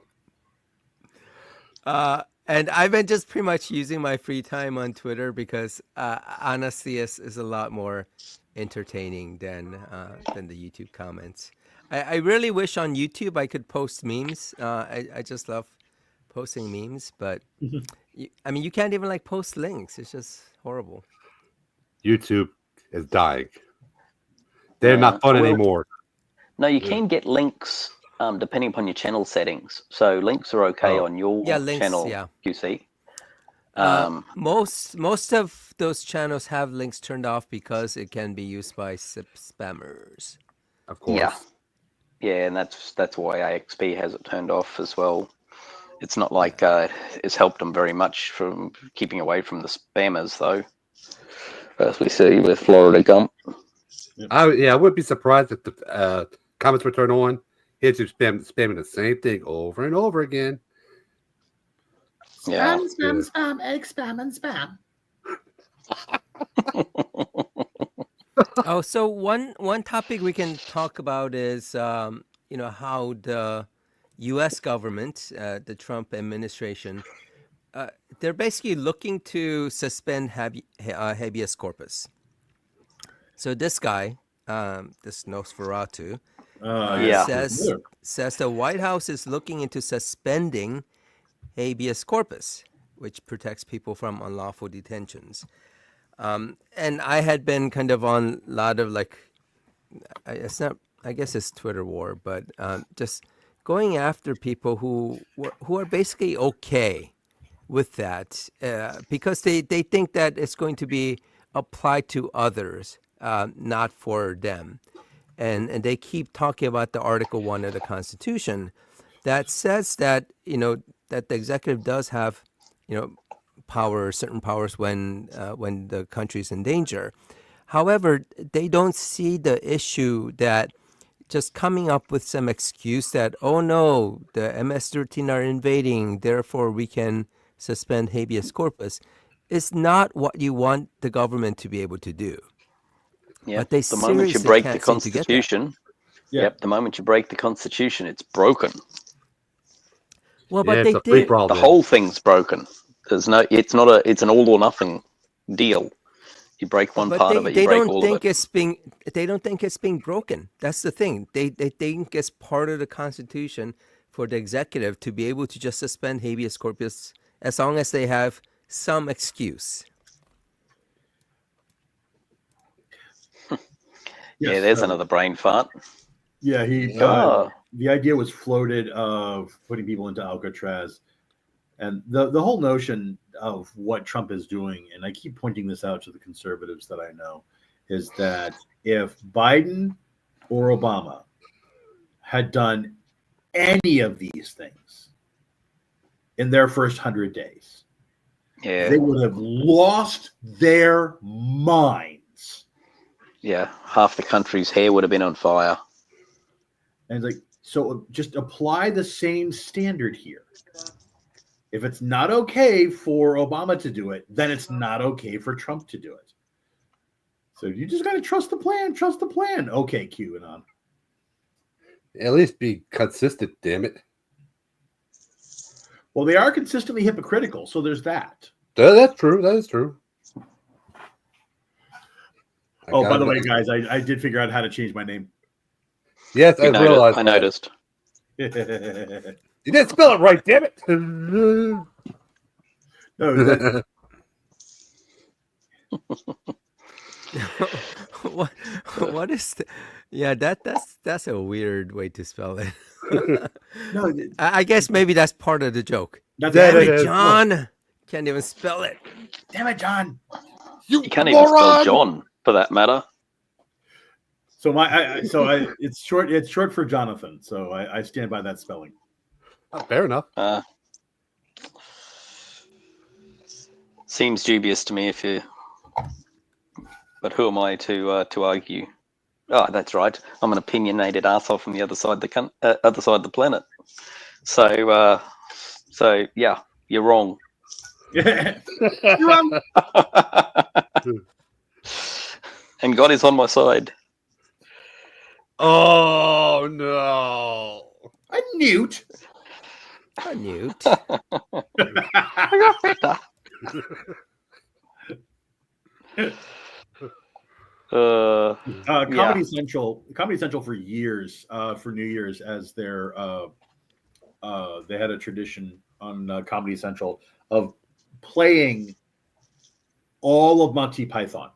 And I've been just pretty much using my free time on Twitter because honestly, is a lot more entertaining than the YouTube comments. I really wish on YouTube I could post memes. I just love posting memes, but you can't even post links. It's just horrible. YouTube is dying. They're not fun anymore. No, you can get links depending upon your channel settings. So links are okay on your Yeah, links, channel, yeah. QC. Most of those channels have links turned off because it can be used by spammers. Of course. Yeah. Yeah, and that's why AXP has it turned off as well. It's not like it's helped them very much from keeping away from the spammers, though, as we see with Florida Gump. I wouldn't be surprised if the comments were turned on. Here's you spamming the same thing over and over again. Yeah. Spam, egg spam, and spam. Oh, so one topic we can talk about is how the U.S. government, the Trump administration, they're basically looking to suspend habeas corpus. So this guy, this Nosferatu, says the White House is looking into suspending habeas corpus, which protects people from unlawful detentions. And I had been kind of on a lot of I guess it's Twitter war, but just going after people who are basically okay with that because they think that it's going to be applied to others, not for them. And they keep talking about the Article 1 of the Constitution that says that, that the executive does have, certain powers when the country's in danger. However, they don't see the issue that just coming up with some excuse that, oh no, the MS-13 are invading, therefore we can suspend habeas corpus, is not what you want the government to be able to do. Yeah, but they the moment you break the Constitution, the moment you break the Constitution, it's broken. Well, but it's they a free did. for all The then. whole thing's broken. It's an all or nothing deal. You break one But part of it, you break all of it. They don't think it's being broken. That's the thing. They think it's part of the Constitution for the executive to be able to just suspend habeas corpus as long as they have some excuse. Yeah, there's another brain fart. Yeah, the idea was floated of putting people into Alcatraz, and the whole notion of what Trump is doing, and I keep pointing this out to the conservatives that I know, is that if Biden or Obama had done any of these things in their first 100 days, they would have lost their minds. Yeah, half the country's hair would have been on fire. And it's like, so just apply the same standard here. If it's not okay for Obama to do it, then it's not okay for Trump to do it. So you just got to trust the plan. Trust the plan. Okay, QAnon. At least be consistent, damn it. Well, they are consistently hypocritical, so there's that. That's true. That is true. By the way, guys, I did figure out how to change my name. Yes, I realized. I noticed. You didn't spell it right, damn it. No, what is the, yeah, that's a weird way to spell it. no, I guess maybe that's part of the joke. that's Damn it it, is. John. Can't even spell it. Damn it, John. You can't even spell John, for that matter. So it's short. It's short for Jonathan. So I stand by that spelling. Oh, fair enough. Seems dubious to me but who am I to argue? Oh, that's right. I'm an opinionated arsehole from the other side of the planet. So yeah, you're wrong. You're wrong. And God is on my side. Oh no! A newt. A newt. Comedy Central for years, for New Year's, as their they had a tradition on Comedy Central of playing all of Monty Python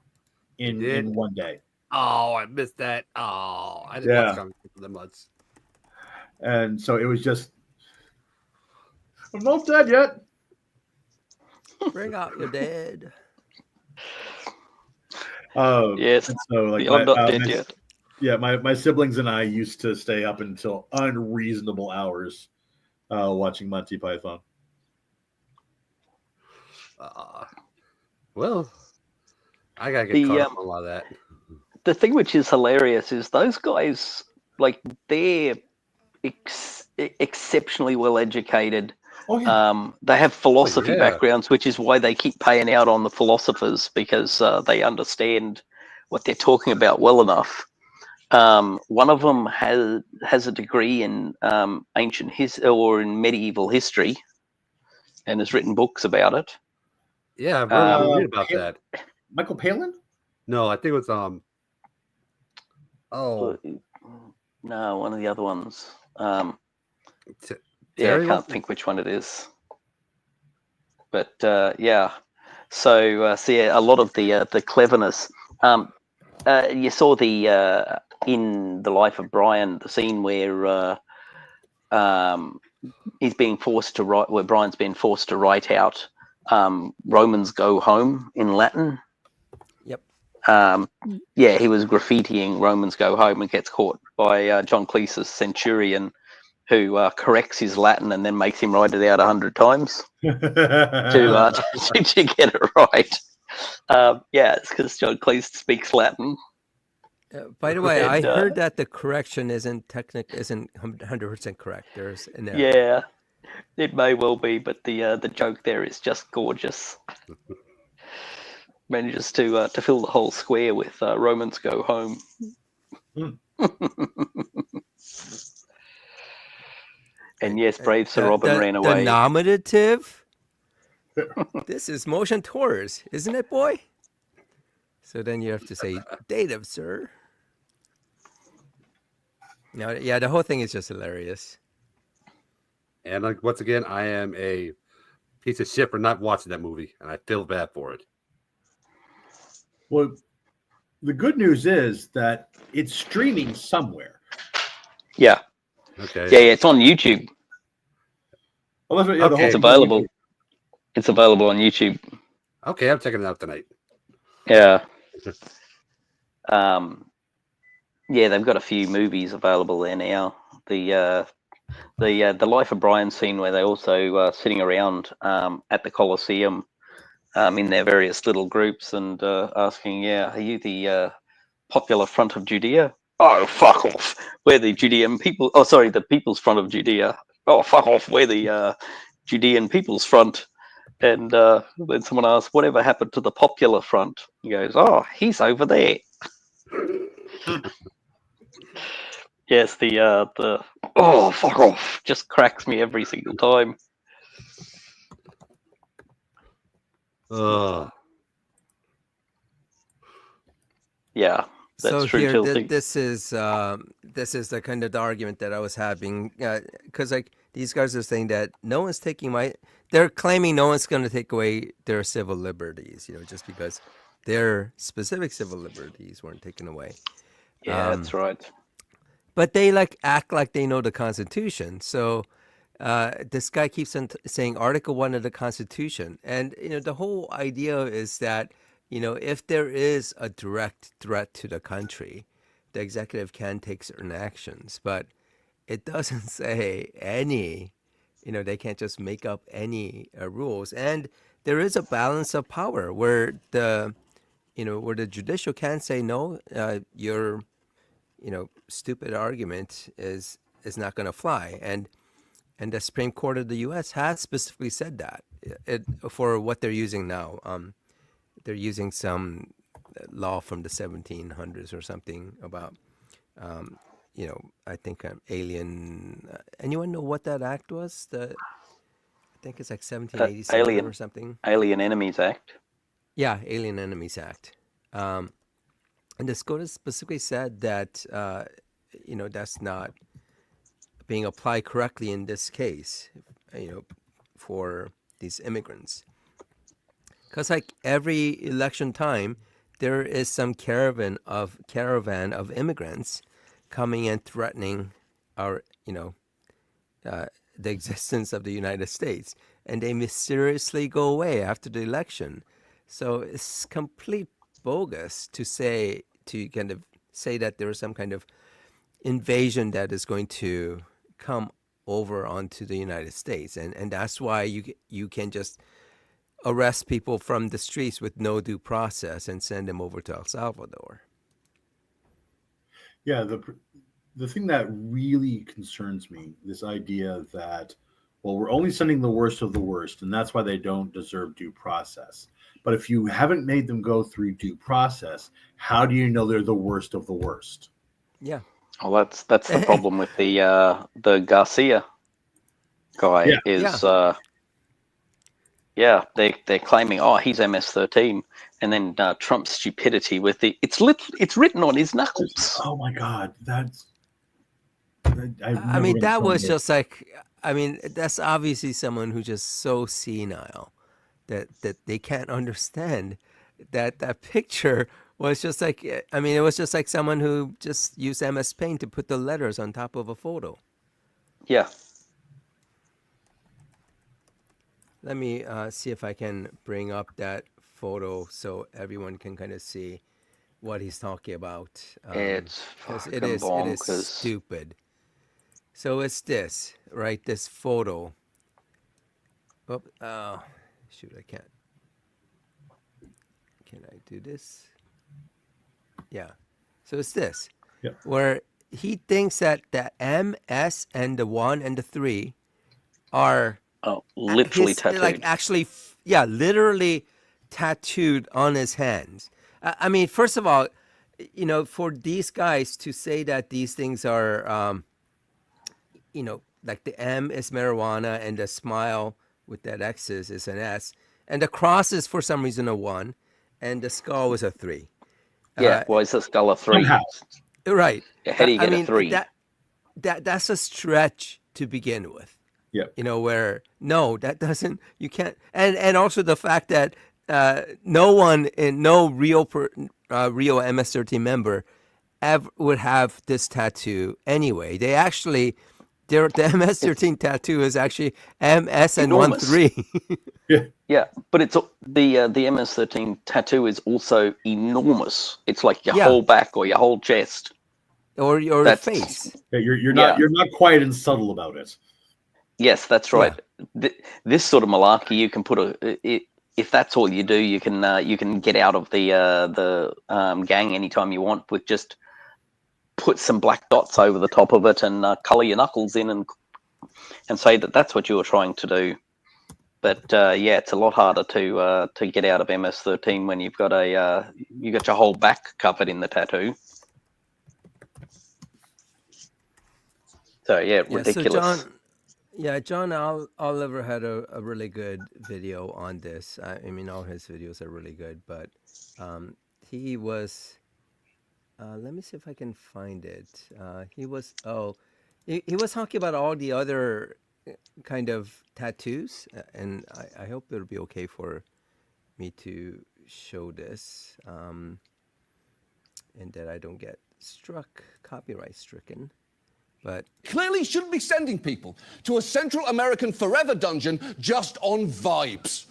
in one day. Oh, I missed that. Oh, I didn't watch Comedy Central that much. And so it was just, I'm not dead yet. Bring out your dead. Yes, And so like I'm not dead my yet. yeah, my siblings and I used to stay up until unreasonable hours watching Monty Python. Well, I gotta get The caught up on a lot of that. the thing which is hilarious is those guys, like, they're exceptionally well educated. Oh yeah. They have philosophy yeah. backgrounds, which is why they keep paying out on the philosophers, because they understand what they're talking about well enough. One of them has a degree in in medieval history, and has written books about it. Yeah, I've heard Um, read about that. Michael Palin? No, I think it was oh No, one of the other ones. T- Yeah, I Terry can't was- think which one it is. But yeah, so yeah, a lot of the cleverness. You saw the in the Life of Brian, the scene where he's being forced to write, where Brian's been forced to write out Romans Go Home in Latin. Yep. Yeah, he was graffitiing Romans Go Home and gets caught by John Cleese's centurion, who corrects his Latin and then makes him write it out 100 times to get it right. Yeah, it's because John Cleese speaks Latin. By the way, I And, heard that the correction isn't 100% correct. There's an error. Yeah, it may well be, but the joke there is just gorgeous. Manages to fill the whole square with Romans Go Home. And yes, brave Sir Robin ran The away. nominative. This is motion tours, isn't it, boy? So then you have to say dative, sir. No, yeah, the whole thing is just hilarious. And like once again, I am a piece of shit for not watching that movie, and I feel bad for it. Well, the good news is that it's streaming somewhere. Yeah, Okay. yeah, it's on YouTube. Well, that's what, yeah, the Okay. whole It's available. It's available on YouTube. Okay, I'm checking it out tonight. Yeah. Yeah, they've got a few movies available there now. The Life of Brian scene where they also sitting around at the Colosseum in their various little groups and asking, "Yeah, are you the Popular Front of Judea?" Oh, fuck off! We're the Judean people. Oh, sorry, the People's Front of Judea. Oh, fuck off! We're the Judean People's Front. And then someone asks, "Whatever happened to the Popular Front?" He goes, "Oh, he's over there." Yes, the oh, fuck off just cracks me every single time. Ugh. Yeah, that's So true. here, Tilty. this is the kind of the argument that I was having, because like these guys are saying that no one's taking they're claiming no one's going to take away their civil liberties, just because their specific civil liberties weren't taken away. Yeah, that's right. But they act like they know the Constitution. So this guy keeps on saying Article 1 of the Constitution, and the whole idea is that if there is a direct threat to the country, the executive can take certain actions, but it doesn't say any. They can't just make up any rules, and there is a balance of power where the judicial can say no, your stupid argument is not going to fly, and the Supreme Court of the U.S. has specifically said that for what they're using now. They're using some law from the 1700s or something about, I think alien. Anyone know what that act was? I think it's like 1787 or something. Alien Enemies Act. Yeah, Alien Enemies Act. And the SCOTUS specifically said that, that's not being applied correctly in this case, for these immigrants. Because like every election time, there is some caravan of immigrants coming and threatening our the existence of the United States, and they mysteriously go away after the election. So it's complete bogus to kind of say that there is some kind of invasion that is going to come over onto the United States, and that's why you can just arrest people from the streets with no due process and send them over to El Salvador. Yeah, the thing that really concerns me, this idea that, well, we're only sending the worst of the worst, and that's why they don't deserve due process. But if you haven't made them go through due process, how do you know they're the worst of the worst? Yeah. Well, that's the problem with the Garcia guy. Yeah. Is they're claiming, oh, he's MS-13, and then Trump's stupidity with it's written on his knuckles. Oh my God, that's. I mean, that was just like, I mean, that's obviously someone who's just so senile that they can't understand that picture was just like, I mean, it was just like someone who just used MS Paint to put the letters on top of a photo. Yeah. Let me see if I can bring up that photo so everyone can kind of see what he's talking about. It's 'cause fucking it is bonkers. stupid. So it's this, right? This photo. Oh, shoot, I can't. Can I do this? Yeah. So it's this, Yep. where he thinks that the M, S, and the 1 and the 3 are Oh, literally tattooed. like actually, yeah, literally tattooed on his hands. I mean, first of all, you know, for these guys to say that these things are, you know, like the M is marijuana and the smile with that X is an S, and the cross is for some reason a 1, and the skull is a 3. Yeah, why is the skull a 3? Somehow. Right. How do you get I mean, a 3? That's a stretch to begin with. Yeah. You know, where no, that doesn't, you can't, and also the fact that no one in no real MS-13 member ever would have this tattoo anyway. They actually, the MS-13 tattoo is actually MS and enormous. 1-3. Yeah, but it's the MS-13 tattoo is also enormous. It's like your Yeah. whole back or your whole chest. or your That's- face. Yeah, you're Yeah. not quiet and subtle about it. Yes, that's right. This sort of malarkey, you can put if that's all you do, you can get out of the gang anytime you want with just put some black dots over the top of it and color your knuckles in and say that that's what you were trying to do. But yeah, it's a lot harder to get out of MS-13 when you've got you got your whole back covered in the tattoo. So yeah, ridiculous. So John Oliver had a really good video on this. I mean, all his videos are really good, but he was. Let me see if I can find it. He was talking about all the other kind of tattoos, and I hope it'll be okay for me to show this, and that I don't get copyright stricken. But Clearly shouldn't be sending people to a Central American forever dungeon just on vibes.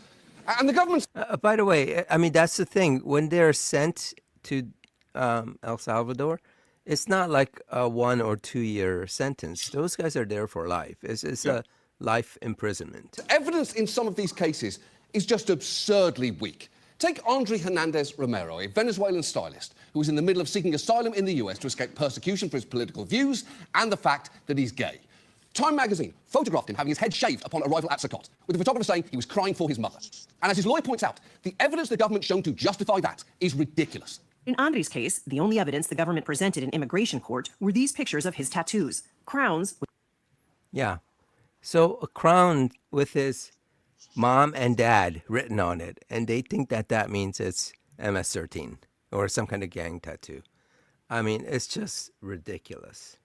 And the government's by the way, I mean, that's the thing. When they're sent to El Salvador, it's not like a 1 or 2 year sentence. Those guys are there for life. It's a life imprisonment. evidence in some of these cases is just absurdly weak. Take Andre Hernandez Romero, a Venezuelan stylist who was in the middle of seeking asylum in the US to escape persecution for his political views and the fact that he's gay. Time magazine photographed him having his head shaved upon arrival at Secot, with the photographer saying he was crying for his mother. And as his lawyer points out, the evidence the government's shown to justify that is ridiculous. In Andre's case, the only evidence the government presented in immigration court were these pictures of his tattoos, crowns. Yeah. So a crown with his mom and dad written on it, and they think that means it's MS-13 or some kind of gang tattoo. I mean, it's just ridiculous.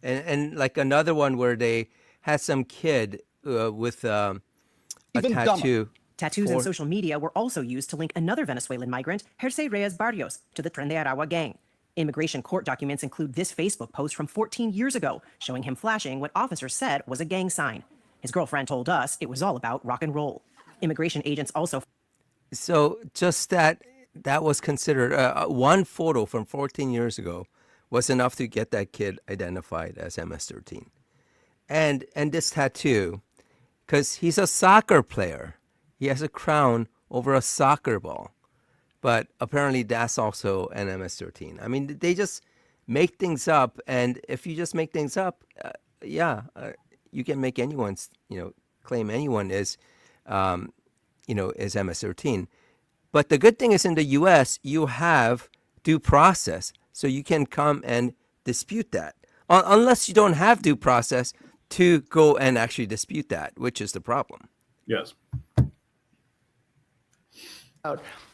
And like another one where they had some kid with a Even dumber. tattoo. Tattoos in social media were also used to link another Venezuelan migrant, Jersey Reyes Barrios, to the Tren de Aragua gang. Immigration court documents include this Facebook post from 14 years ago, showing him flashing what officers said was a gang sign. His girlfriend told us it was all about rock and roll. Immigration agents also. So just that was considered one photo from 14 years ago was enough to get that kid identified as MS-13. And this tattoo, because he's a soccer player. He has a crown over a soccer ball. But apparently that's also an MS-13. I mean, they just make things up. And if you just make things up, you can make anyone's, claim anyone is, is MS-13. But the good thing is in the U.S., you have due process. So you can come and dispute that. Unless you don't have due process to go and actually dispute that, which is the problem. Yes.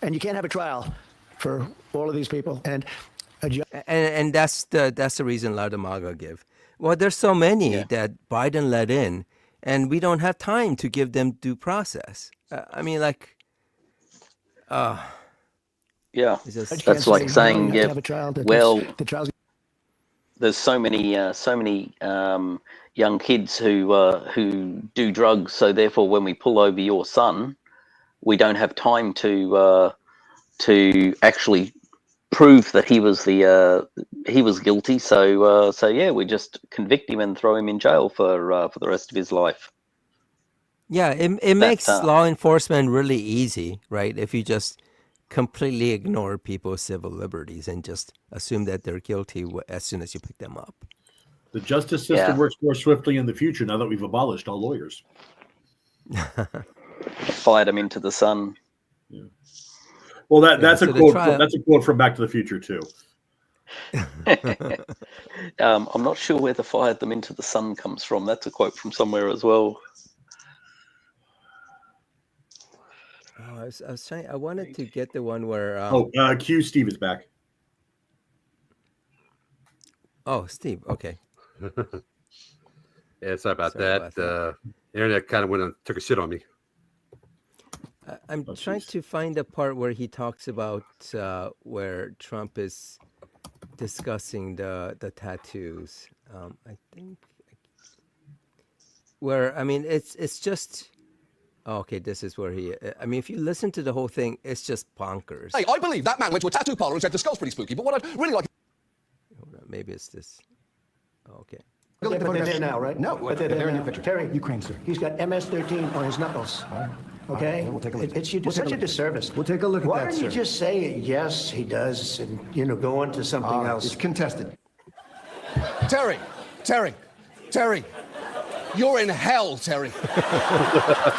And you can't have a trial for all of these people. And that's the reason a lot of MAGA give. Well, there's so many that Biden let in, and we don't have time to give them due process. That's like saying, there's so many young kids who do drugs, so therefore when we pull over your son, we don't have time to actually prove that he was guilty. So we just convict him and throw him in jail for the rest of his life. Yeah, it makes law enforcement really easy, right? If you just completely ignore people's civil liberties and just assume that they're guilty as soon as you pick them up. The justice system works more swiftly in the future now that we've abolished all lawyers. Fired them into the sun. Yeah. Well, that's a quote. That's a quote from Back to the Future too. I'm not sure where the "fired them into the sun" comes from. That's a quote from somewhere as well. I was trying. I wanted to get the one where. Q. Steve is back. Oh, Steve. Okay. Yeah, sorry about that. The internet kind of went and took a shit on me. I'm trying to find the part where he talks about where Trump is discussing the tattoos. I think it's just. Oh, okay, this is where he. If you listen to the whole thing, it's just bonkers. Hey, I believe that man went to a tattoo parlor and said the skull's pretty spooky. But what I'd really like. Hold on, maybe it's this. Oh, okay. But they're there now, right? No, but they're in there your now. picture. Terry, Ukraine, sir. He's got MS-13 on his knuckles. Okay? We'll take a look. It's We'll such take a a look. disservice. We'll take a look at Why that, don't you sir. just say, yes, he does, and, go on to something else? It's contested. Terry, you're in hell, Terry.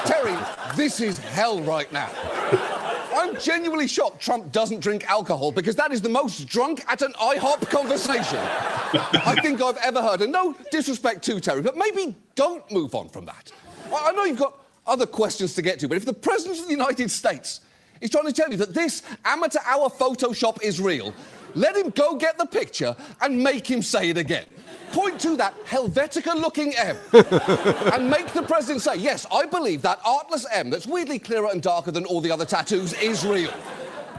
Terry, this is hell right now. I'm genuinely shocked Trump doesn't drink alcohol because that is the most drunk at an IHOP conversation I think I've ever heard. And no disrespect to Terry, but maybe don't move on from that. I know you've got other questions to get to, but if the President of the United States is trying to tell you that this amateur hour Photoshop is real, let him go get the picture and make him say it again. Point to that Helvetica-looking M and make the president say, yes, I believe that artless M that's weirdly clearer and darker than all the other tattoos is real.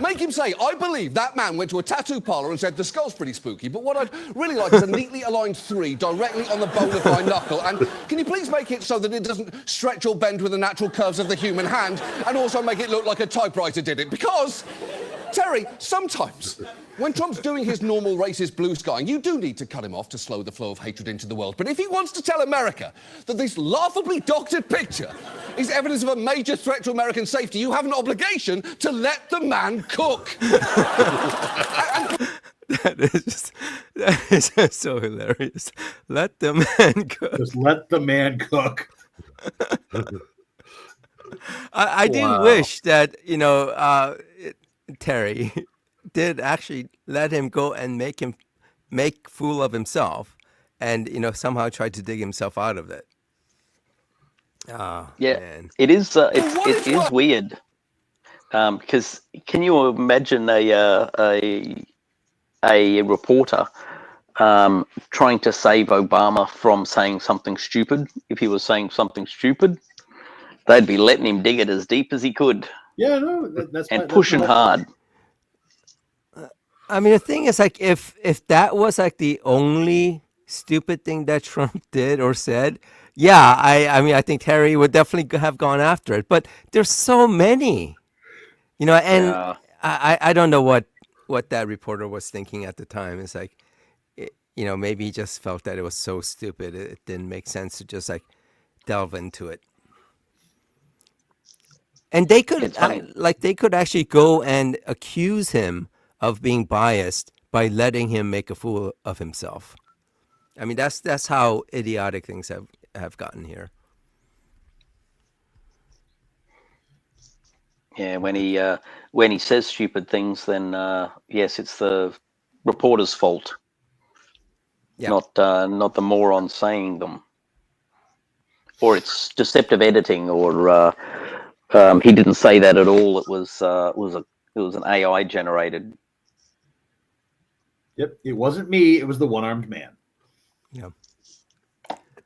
Make him say, I believe that man went to a tattoo parlor and said the skull's pretty spooky, but what I'd really like is a neatly aligned 3 directly on the bone of my knuckle. And can you please make it so that it doesn't stretch or bend with the natural curves of the human hand, and also make it look like a typewriter did it? Because, Terry, sometimes when Trump's doing his normal racist blue skying, you do need to cut him off to slow the flow of hatred into the world. But if he wants to tell America that this laughably doctored picture is evidence of a major threat to American safety, you have an obligation to let the man cook. That is just so hilarious. Let the man cook. Just let the man cook. I do wish that, Terry did actually let him go and make fool of himself and, somehow try to dig himself out of it. Oh, man. It is weird. Because can you imagine a reporter trying to save Obama from saying something stupid? If he was saying something stupid, they'd be letting him dig it as deep as he could. Yeah, no, that's and pushing hard. I mean, the thing is, like, if that was like the only stupid thing that Trump did or said, yeah, I mean, I think Terry would definitely have gone after it. But there's so many, and Yeah. I don't know what that reporter was thinking at the time. It's like, maybe he just felt that it was so stupid it didn't make sense to just like delve into it. And they could It's funny. they could actually go and accuse him of being biased by letting him make a fool of himself. I mean, that's how idiotic things have gotten here. Yeah, when he says stupid things, then yes, it's the reporter's fault, Yeah. not the moron saying them, or it's deceptive editing, or he didn't say that at all. It was an AI generated. Yep, it wasn't me. It was the one-armed man. Yeah.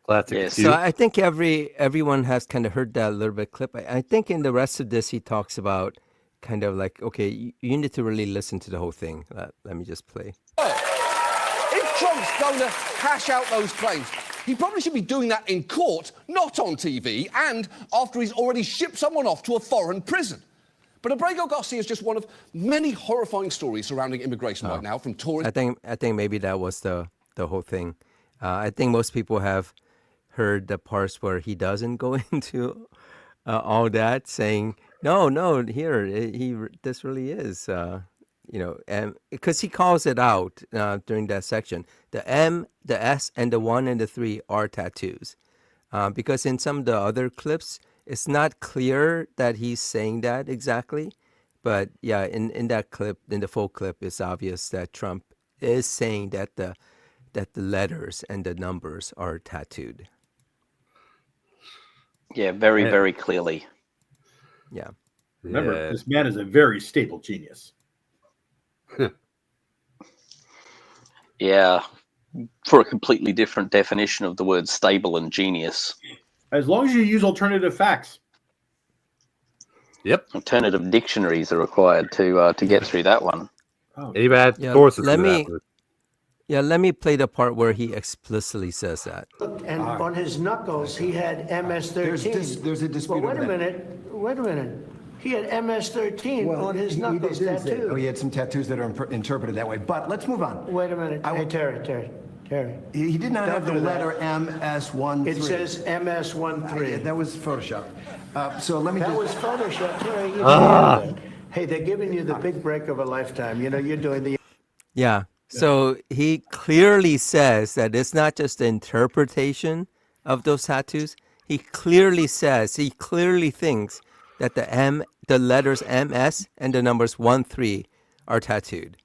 Classic. Yes. cute. So I think everyone has kind of heard that little bit clip. I think in the rest of this, he talks about kind of like, okay, you need to really listen to the whole thing. Let me just play. If Trump's going to hash out those claims, he probably should be doing that in court, not on TV, and after he's already shipped someone off to a foreign prison. But Abrego Garcia is just one of many horrifying stories surrounding immigration right now, from Tories. I think maybe that was the whole thing. I think most people have heard the parts where he doesn't go into all that, saying no, here this really is, and because he calls it out during that section. The M, the S, and the 1 and the 3 are tattoos, because in some of the other clips, it's not clear that he's saying that exactly, but yeah, in that clip, in the full clip, it's obvious that Trump is saying that the letters and the numbers are tattooed. Yeah, very, Yeah. very clearly. Yeah. Remember, Yeah. this man is a very stable genius. Yeah, for a completely different definition of the word stable and genius. As long as you use alternative facts. Yep. Alternative dictionaries are required to get through that one. Oh, He had Yeah, sources let for me- that. Let me play the part where he explicitly says that. And on his knuckles, he had MS-13. There's a dispute Well, over that. wait a minute. He had MS-13 on his he knuckles did say- tattooed. Oh, he had some tattoos that are interpreted that way. But let's move on. Wait a minute. I- Hey, Terry. He did not Don't have the do that. letter MS13. It says Yeah, MS-13. that was Photoshop. So let me That just... was Photoshop. Terry, you didn't do that. Hey, they're giving you the big break of a lifetime. You're doing the... Yeah. So he clearly says that it's not just the interpretation of those tattoos. He clearly thinks that the letters MS and the numbers 1, 3 are tattooed.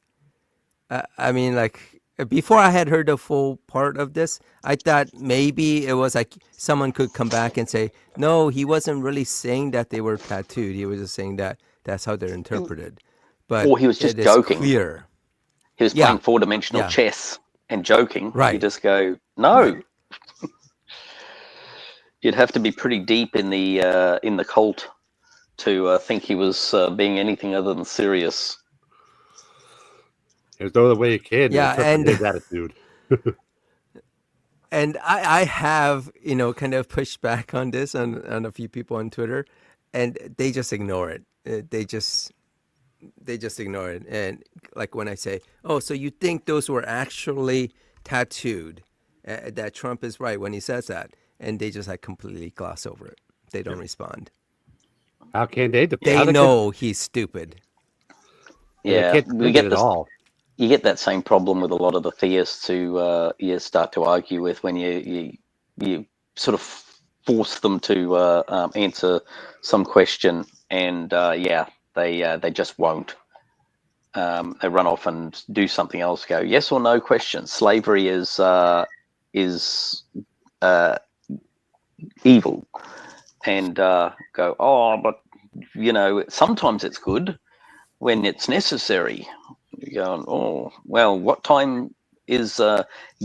I mean, like, before I had heard the full part of this, I thought maybe it was like someone could come back and say, no, he wasn't really saying that they were tattooed. He was just saying that that's how they're interpreted. But Or he was just it is joking. clear. He was Yeah. playing four-dimensional Yeah. chess and joking. Right. You just go, no. You'd have to be pretty deep in the cult to think he was being anything other than serious. There's no other way you can. Yeah, interpret and- his attitude. And I have, kind of pushed back on this on a few people on Twitter, and they just ignore it. They just ignore it. And like when I say, oh, so you think those were actually tattooed, that Trump is right when he says that, and they just like completely gloss over it. They don't respond. How can they? They know he's stupid. Yeah, They can't we defend get it at this. all. You get that same problem with a lot of the theists who you start to argue with when you sort of force them to answer some question, and they just won't. They run off and do something else. Go yes or no question. Slavery is evil, and go but sometimes it's good when it's necessary. You're going, oh, well, what time is,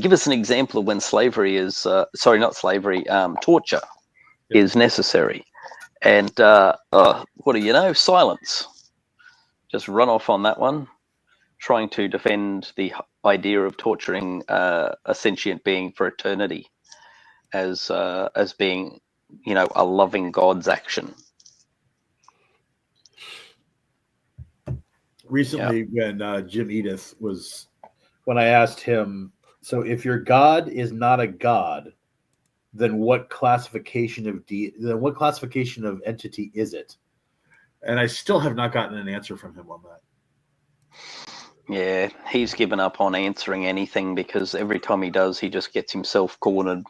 give us an example of when slavery is, not slavery, torture is necessary. And what do you know? Silence. Just run off on that one. trying to defend the idea of torturing a sentient being for eternity as being, a loving God's action. Recently, when Jim Edith when I asked him, so if your God is not a God, then what classification of entity is it? And I still have not gotten an answer from him on that. Yeah, he's given up on answering anything because every time he does, he just gets himself cornered.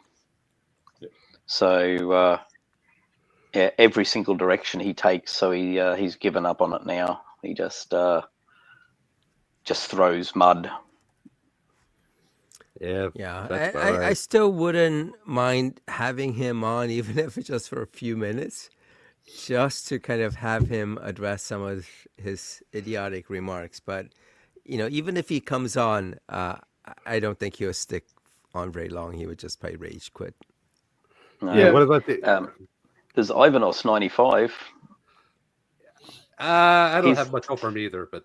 So, every single direction he takes, so he's given up on it now. He just throws mud. Yeah. Yeah, That's about I right. still wouldn't mind having him on, even if it's just for a few minutes, just to kind of have him address some of his idiotic remarks. But, even if he comes on, I don't think he'll stick on very long. He would just probably rage quit. No. Yeah. What about the? There's Ivanos 95. I don't He's- have much hope for him either, but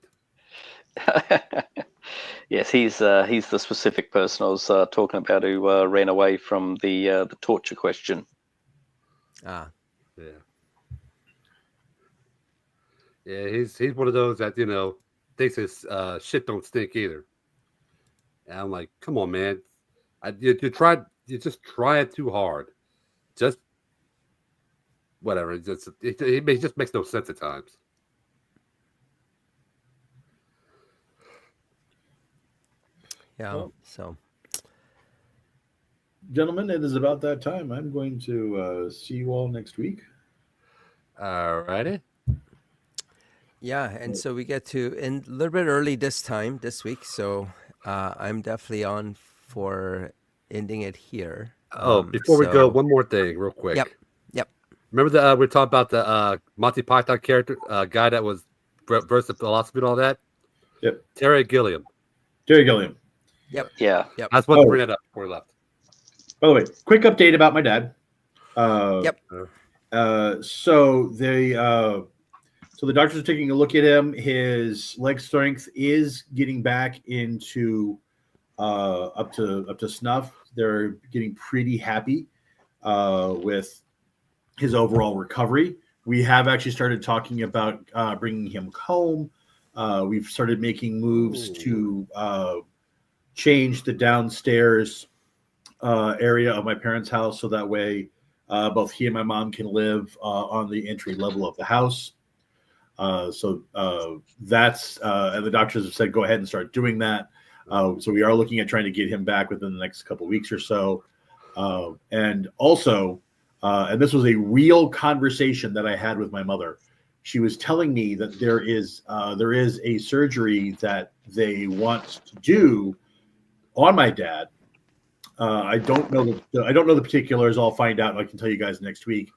Yes, he's the specific person I was talking about who ran away from the torture question. Ah, yeah. Yeah, he's one of those that thinks his shit don't stink either. And I'm like, come on, man, you just try it too hard. Just whatever. It just makes no sense at times. yeah. Well, So, Gentlemen, it is about that time. I'm going to see you all next week. All righty. yeah. And so we get to end a little bit early this week. So I'm definitely on for ending it here. Oh, before we go, one more thing, real quick. Yep. Remember we were talking about the Monty Python character guy that was versed in philosophy and all that? Yep. Terry Gilliam. Terry Gilliam. Yeah. I just wanted to bring that up before we left. By the way, quick update about my dad. Yep. So the doctors are taking a look at him. His leg strength is getting back into up to snuff. They're getting pretty happy with his overall recovery. We have actually started talking about bringing him home. We've started making moves to change the downstairs area of my parents' house so that way both he and my mom can live on the entry level of the house. So that's and the doctors have said go ahead and start doing that. So we are looking at trying to get him back within the next couple of weeks or so. And also, and this was a real conversation that I had with my mother. She was telling me that there is a surgery that they want to do on my dad. I don't know the particulars. I'll find out. And I can tell you guys next week.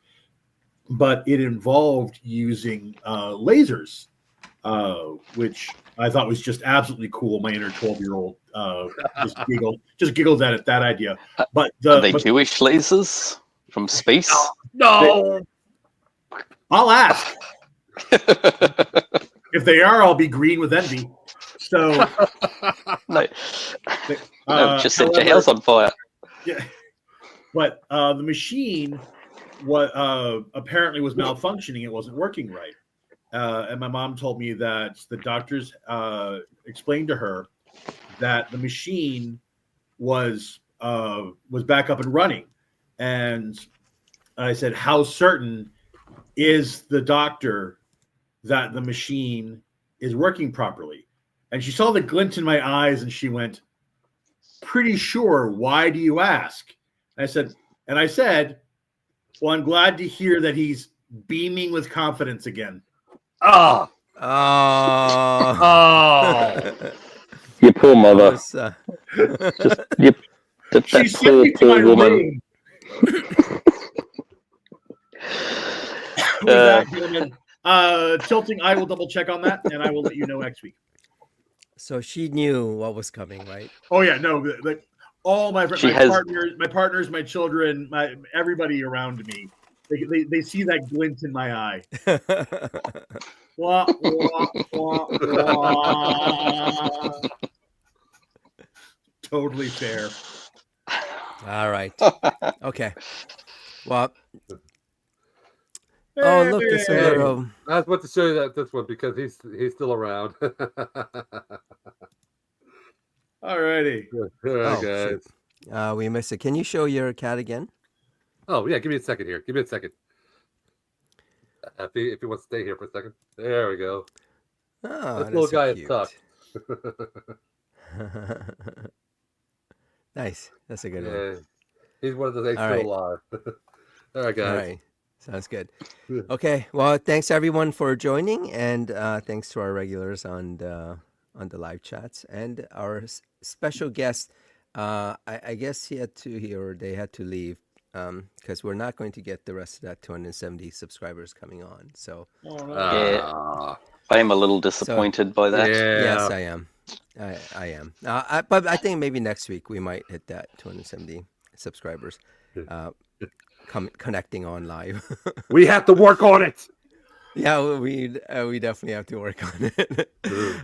But it involved using lasers, which I thought was just absolutely cool. My inner 12-year-old just giggled at that idea. But Are they Jewish lasers from space? No. I'll ask. If they are, I'll be green with envy. So No, just set your however- house on fire. Yeah, but the machine apparently was malfunctioning. It wasn't working right, and my mom told me that the doctors explained to her that the machine was back up and running. And I said, "How certain is the doctor that the machine is working properly?" And she saw the glint in my eyes, and she went, "Pretty sure. Why do you ask?" I said, "Well, I'm glad to hear that he's beaming with confidence again." Oh. Oh. Your poor mother. Was, She sent me to my room. With that, gentlemen, Tilting, I will double check on that, and I will let you know next week. So she knew what was coming, right? Oh yeah, no, like all my She has- partners, my children, everybody around me, they see that glint in my eye. Wah, wah, wah, wah. Totally fair. All right. Okay. Well. Oh, look, there's a Hey. little. I was about to show you this one because he's still around. Alrighty. All right, Oh, guys. shoot. We missed it. Can you show your cat again? Oh yeah, give me a second here. Give me a second. If he wants to stay here for a second. There we go. Oh, This little that's so guy is cute. tough. Nice. That's a good one. Yeah, he's one of the things All still right. alive. All right, guys. All right. Sounds good. Okay. Well, thanks everyone for joining, and thanks to our regulars on the live chats and our special guest. I guess they had to leave because we're not going to get the rest of that 270 subscribers coming on. So Oh, no. Ah, I am a little disappointed by that. yeah. yes, I am. I am. But I think maybe next week we might hit that 270 subscribers. Connecting on live. We have to work on it. Yeah, we definitely have to work on it.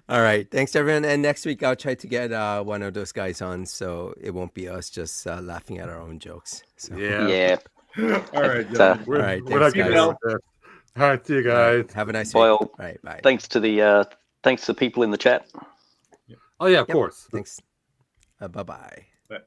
All right, thanks everyone. And next week I'll try to get one of those guys on, so it won't be us just laughing at our own jokes. So, Yeah. Yeah. All right, But, gentlemen. We're, All right, we're not thanks, getting guys. out there. All right, see you all right, guys. have a nice week. Well, All right, bye. thanks to the people in the chat. Oh yeah, of Yep. course. Thanks. Bye-bye. Bye.